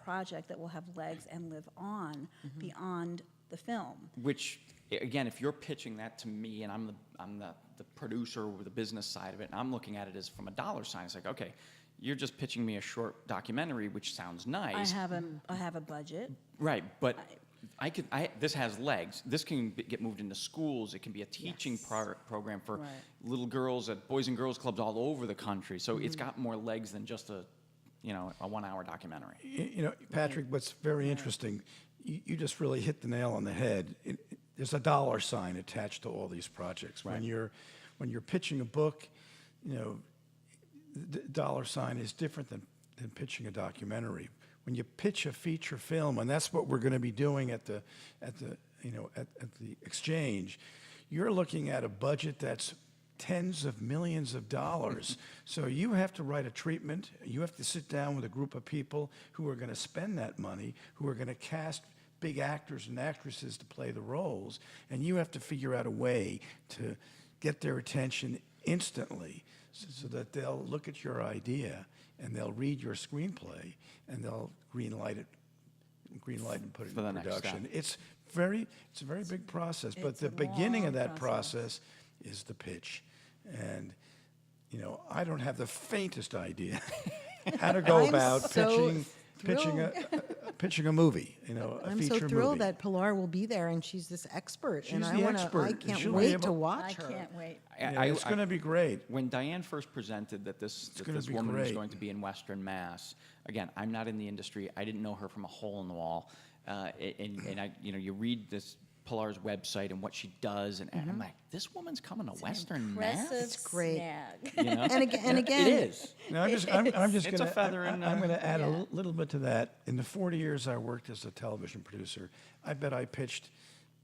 project that will have legs and live on beyond the film. Which, again, if you're pitching that to me, and I'm the producer or the business side of it, and I'm looking at it as from a dollar sign, it's like, okay, you're just pitching me a short documentary, which sounds nice. I have a budget. Right, but this has legs. This can get moved into schools. It can be a teaching program for Right. little girls at Boys and Girls Clubs all over the country. So it's got more legs than just a 1-hour documentary. Patrick, what's very interesting, you just really hit the nail on the head. There's a dollar sign attached to all these projects. Right. When you're pitching a book, the dollar sign is different than pitching a documentary. When you pitch a feature film, and that's what we're going to be doing at the exchange, you're looking at a budget that's tens of millions of dollars. So you have to write a treatment. You have to sit down with a group of people who are going to spend that money, who are going to cast big actors and actresses to play the roles, and you have to figure out a way to get their attention instantly so that they'll look at your idea and they'll read your screenplay and they'll green light it and put it For the in next production. step. It's a very big process, but It's the a beginning of long that process is the pitch. And I don't have the faintest idea how to go I'm about so pitching pitching a movie, you know, a I'm feature so thrilled movie. that Pilar will be there, and she's this expert. and She's I the wanna, expert, I and can't she'll be wait able- to watch I her. can't wait. Yeah, it's going to be great. When Diane first presented that this gonna be woman was great. going to be in Western Mass, again, I'm not in the industry. I didn't know her from a hole in the wall. And I, you read this Pilar's website and what she does, and I'm like, this woman's coming to Western Mass. Impressive It's great. snag. You know? And again, It is. Now, I'm just It's going a feather in, I'm going to add Yeah. a little bit to that. In the 40 years I worked as a television producer, I bet I pitched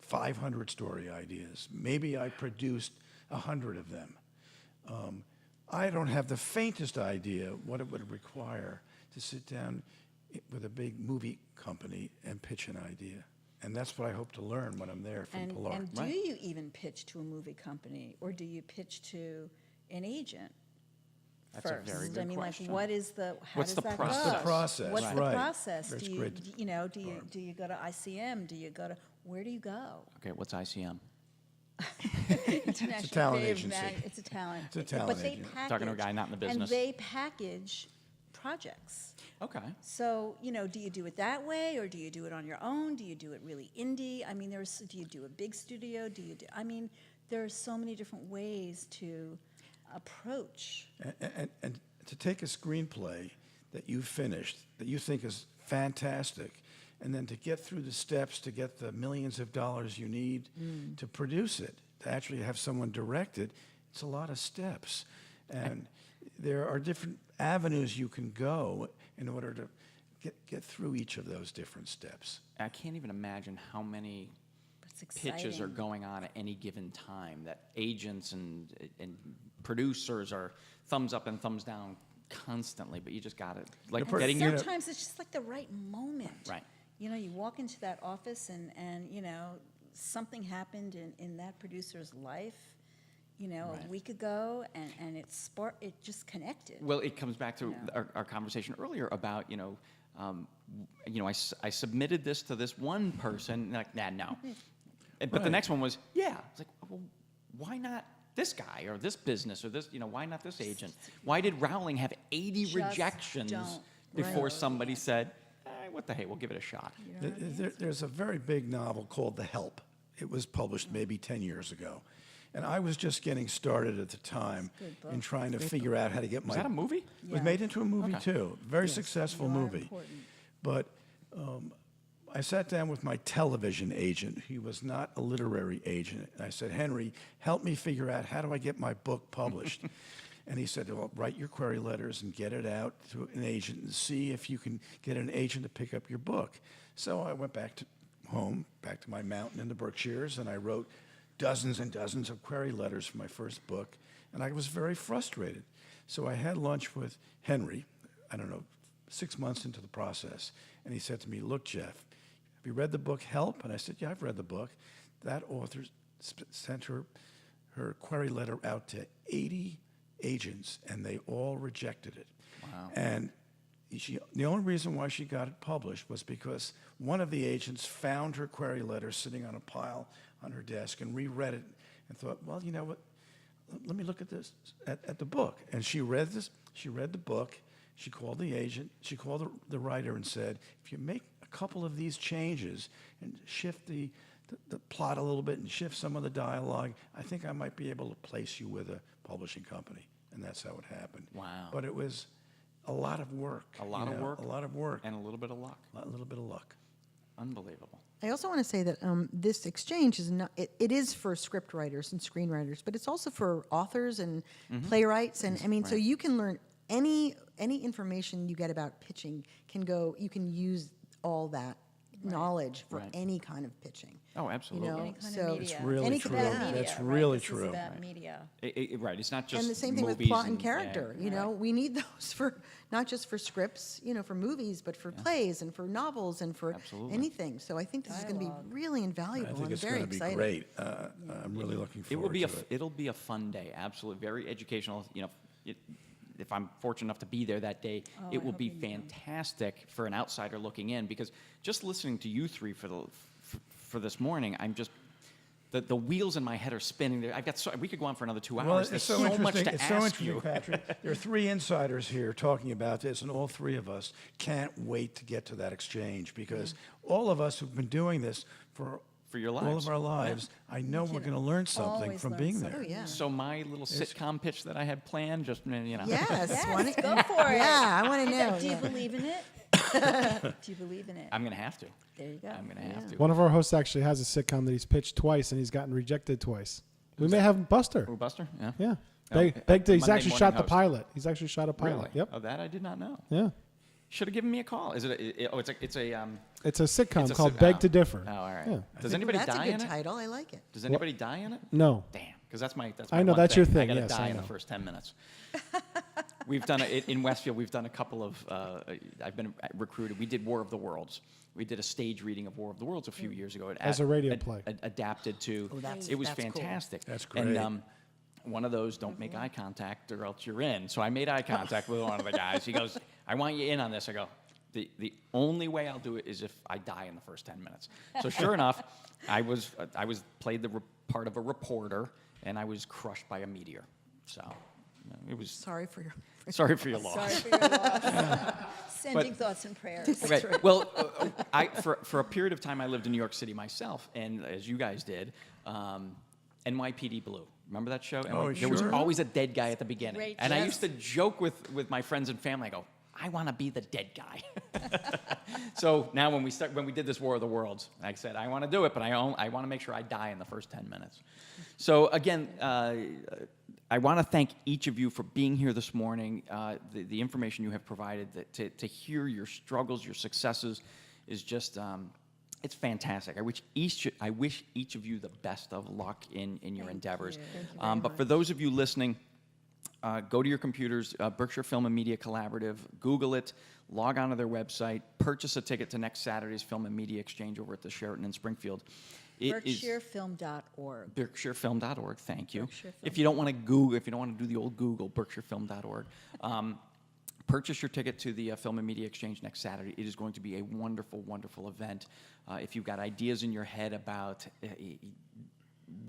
500 story ideas. Maybe I produced 100 of them. I don't have the faintest idea what it would require to sit down with a big movie company and pitch an idea. And that's what I hope to learn when I'm there from Pilar. And do you even pitch to a movie company, or do you pitch to an agent That's a first? very good I mean, question. like, what is the how What's does the that process? go? What's the process, What's the right. process? That's do you great. you know do you go to ICM? Do you go to where do you go? Okay, what's ICM? International talent Creative agency. It's a talent. It's a talent But they agency. package. Talking to a guy not in the business. And they package projects. Okay. So, do you do it that way, or do you do it on your own? Do you do it really indie? I mean, do you do a big studio? There are so many different ways to approach. And to take a screenplay that you finished, that you think is fantastic, and then to get through the steps to get the millions of dollars you need to produce it, to actually have someone direct it, it's a lot of steps. And there are different avenues you can go in order to get through each of those different steps. I can't even imagine how many It's exciting. pitches are going on at any given time that agents and producers are thumbs up and thumbs down constantly, but you just got it. Like per- getting you know- Sometimes it's just like the right moment. Right. You walk into that office and something happened in that producer's life, Right. a week ago, and it just connected. Well, it comes back to Yeah. our conversation earlier about, I submitted this to this one person, and like, nah, no. But the Right. next one was, yeah. It's like, well, why not this guy or this business or this, why not this agent? Why did Rowling have 80 Just rejections don't. before Right. somebody said, what the hey, we'll give it a shot? There's a very big novel called The Help. It was published maybe 10 years ago. And I was just getting started at the time good book. in trying to figure out how to get Was that a movie? It was Yeah. made into a movie Okay. too. Very successful You are movie. important. But I sat down with my television agent. He was not a literary agent. And I said, Henry, help me figure out how do I get my book published? And he said, well, write your query letters and get it out to an agent and see if you can get an agent to pick up your book. So I went back to home, back to my mountain in the Berkshires, and I wrote dozens and dozens of query letters for my first book, and I was very frustrated. So I had lunch with Henry, I don't know, 6 months into the process, and he said to me, look, Jeff, have you read the book Help? And I said, yeah, I've read the book. That author sent her query letter out to 80 agents, and they all rejected it. Wow. And the only reason why she got it published was because one of the agents found her query letter sitting on a pile on her desk and reread it and thought, well, you know what, let me look at this, at the book. And she read the book, she called the agent, she called the writer and said, if you make a couple of these changes and shift the plot a little bit and shift some of the dialogue, I think I might be able to place you with a publishing company. And that's how it happened. Wow. But it was a lot of work. A lot of work. A lot of work. And a little bit of luck. A little bit of luck. Unbelievable. I also want to say that this exchange is not, it is for script writers and screenwriters, but it's also for authors and playwrights. And I mean, so Right. you can learn any information you get about pitching you can use all that knowledge for Right. any kind of pitching. Oh, absolutely. Any kind so- of media. It's really It's true. about media, That's right? really This true. is about media. Right. It's not just And the same thing with movies plot and character. yeah. We need those for not just for scripts, for movies, but for plays and for novels and for Absolutely. anything. So I think this is going to be Dialogue. really I invaluable. think I'm it's very going to be excited. great. I'm really looking It will forward be to it. it'll be a fun day. Absolutely, very educational. If I'm fortunate enough to be there that day, Oh, it I will hope be you do. fantastic for an outsider looking in. Because just listening to you three for this morning, I'm just the wheels in my head are spinning. I've got we could go on for another 2 hours. Well, There's it's so so interesting. much to It's ask so interesting, you. Patrick. There are 3 insiders here talking about this, and all 3 of us can't wait to get to that exchange because all of us who've been doing this for your all lives. of our lives, I know we're going to learn something always from learn being something. there. Oh, yeah. So my little sitcom pitch that I had planned, just you know. Yes. Yes, go for it. Yeah, I want to know. Do you yeah. believe in it? Do you believe in it? I'm gonna have to. There you go. I'm gonna have to. One of our hosts actually has a sitcom that he's pitched twice and he's gotten rejected twice. We may have Buster. Oh, Buster? Yeah. Yeah. Oh, He's actually Monday shot morning the host. pilot. He's actually shot a pilot. Really? Yep. Oh, that I did not know. Yeah. Should have given me a call. Is it? It's a. It's a sitcom It's a called sit- Beg oh. to Differ. Oh, all right. Yeah. Does anybody That's die a good in it? title. I like it. Does anybody die in it? No. Damn, because that's my. I know, one that's your I thing, gotta yes, die I in the know. first 10 minutes. We've done it in Westfield. We've done a couple of. I've been recruited. We did War of the Worlds. We did a stage reading of War of the Worlds a few years ago. It As a radio play. Adapted to. that's- it was that's cool. fantastic. That's And great. one of those, don't make eye contact or else you're in. So I made eye contact with one of the guys. He goes, I want you in on this. I go, the only way I'll do it is if I die in the first 10 minutes. So sure enough, I played the part of a reporter, and I was crushed by a meteor. So it was Sorry for your. sorry for your loss. Sorry for your loss. Sending But- thoughts and prayers. Right. Well, for a period of time, I lived in New York City myself, and as you guys did, NYPD Blue. Remember that show? Oh, There was sure. always a dead guy at the beginning. Great And I show. used to joke with my friends and family. I go, I want to be the dead guy. So now when we did this War of the Worlds, I said, I want to do it, but I want to make sure I die in the first 10 minutes. So again, I want to thank each of you for being here this morning. The information you have provided, to hear your struggles, your successes, is just it's fantastic. I wish each of you the best of luck in your endeavors. But for those of you listening, go to your computers, Berkshire Film and Media Collaborative, Google it, log on to their website, purchase a ticket to next Saturday's Film and Media Exchange over at the Sheraton in Springfield. It is BerkshireFilm.org. BerkshireFilm.org, thank you. Berkshire If you don't want to Google, if you don't want to do the old Google, BerkshireFilm.org. Purchase your ticket to the Film and Media Exchange next Saturday. It is going to be a wonderful, wonderful event. If you've got ideas in your head about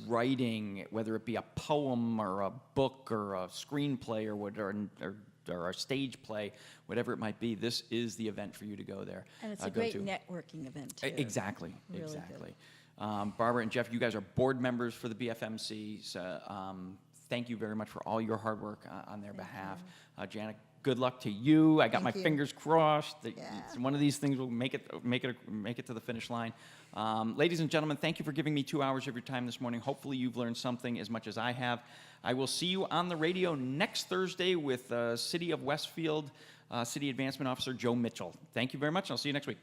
writing, whether it be a poem or a book or a screenplay or a stage play, whatever it might be, this is the event for you to go there. And it's a go great to. networking event, too. Exactly, Really good. exactly. Barbara and Jeff, you guys are board members for the BFMC. So, thank you very much for all your hard work on their behalf. Janet, good luck to you. I got my Thank you. fingers crossed that Yeah. one of these things will make it to the finish line. Ladies and gentlemen, thank you for giving me 2 hours of your time this morning. Hopefully you've learned something as much as I have. I will see you on the radio next Thursday with City of Westfield City Advancement Officer Joe Mitchell. Thank you very much, and I'll see you next week.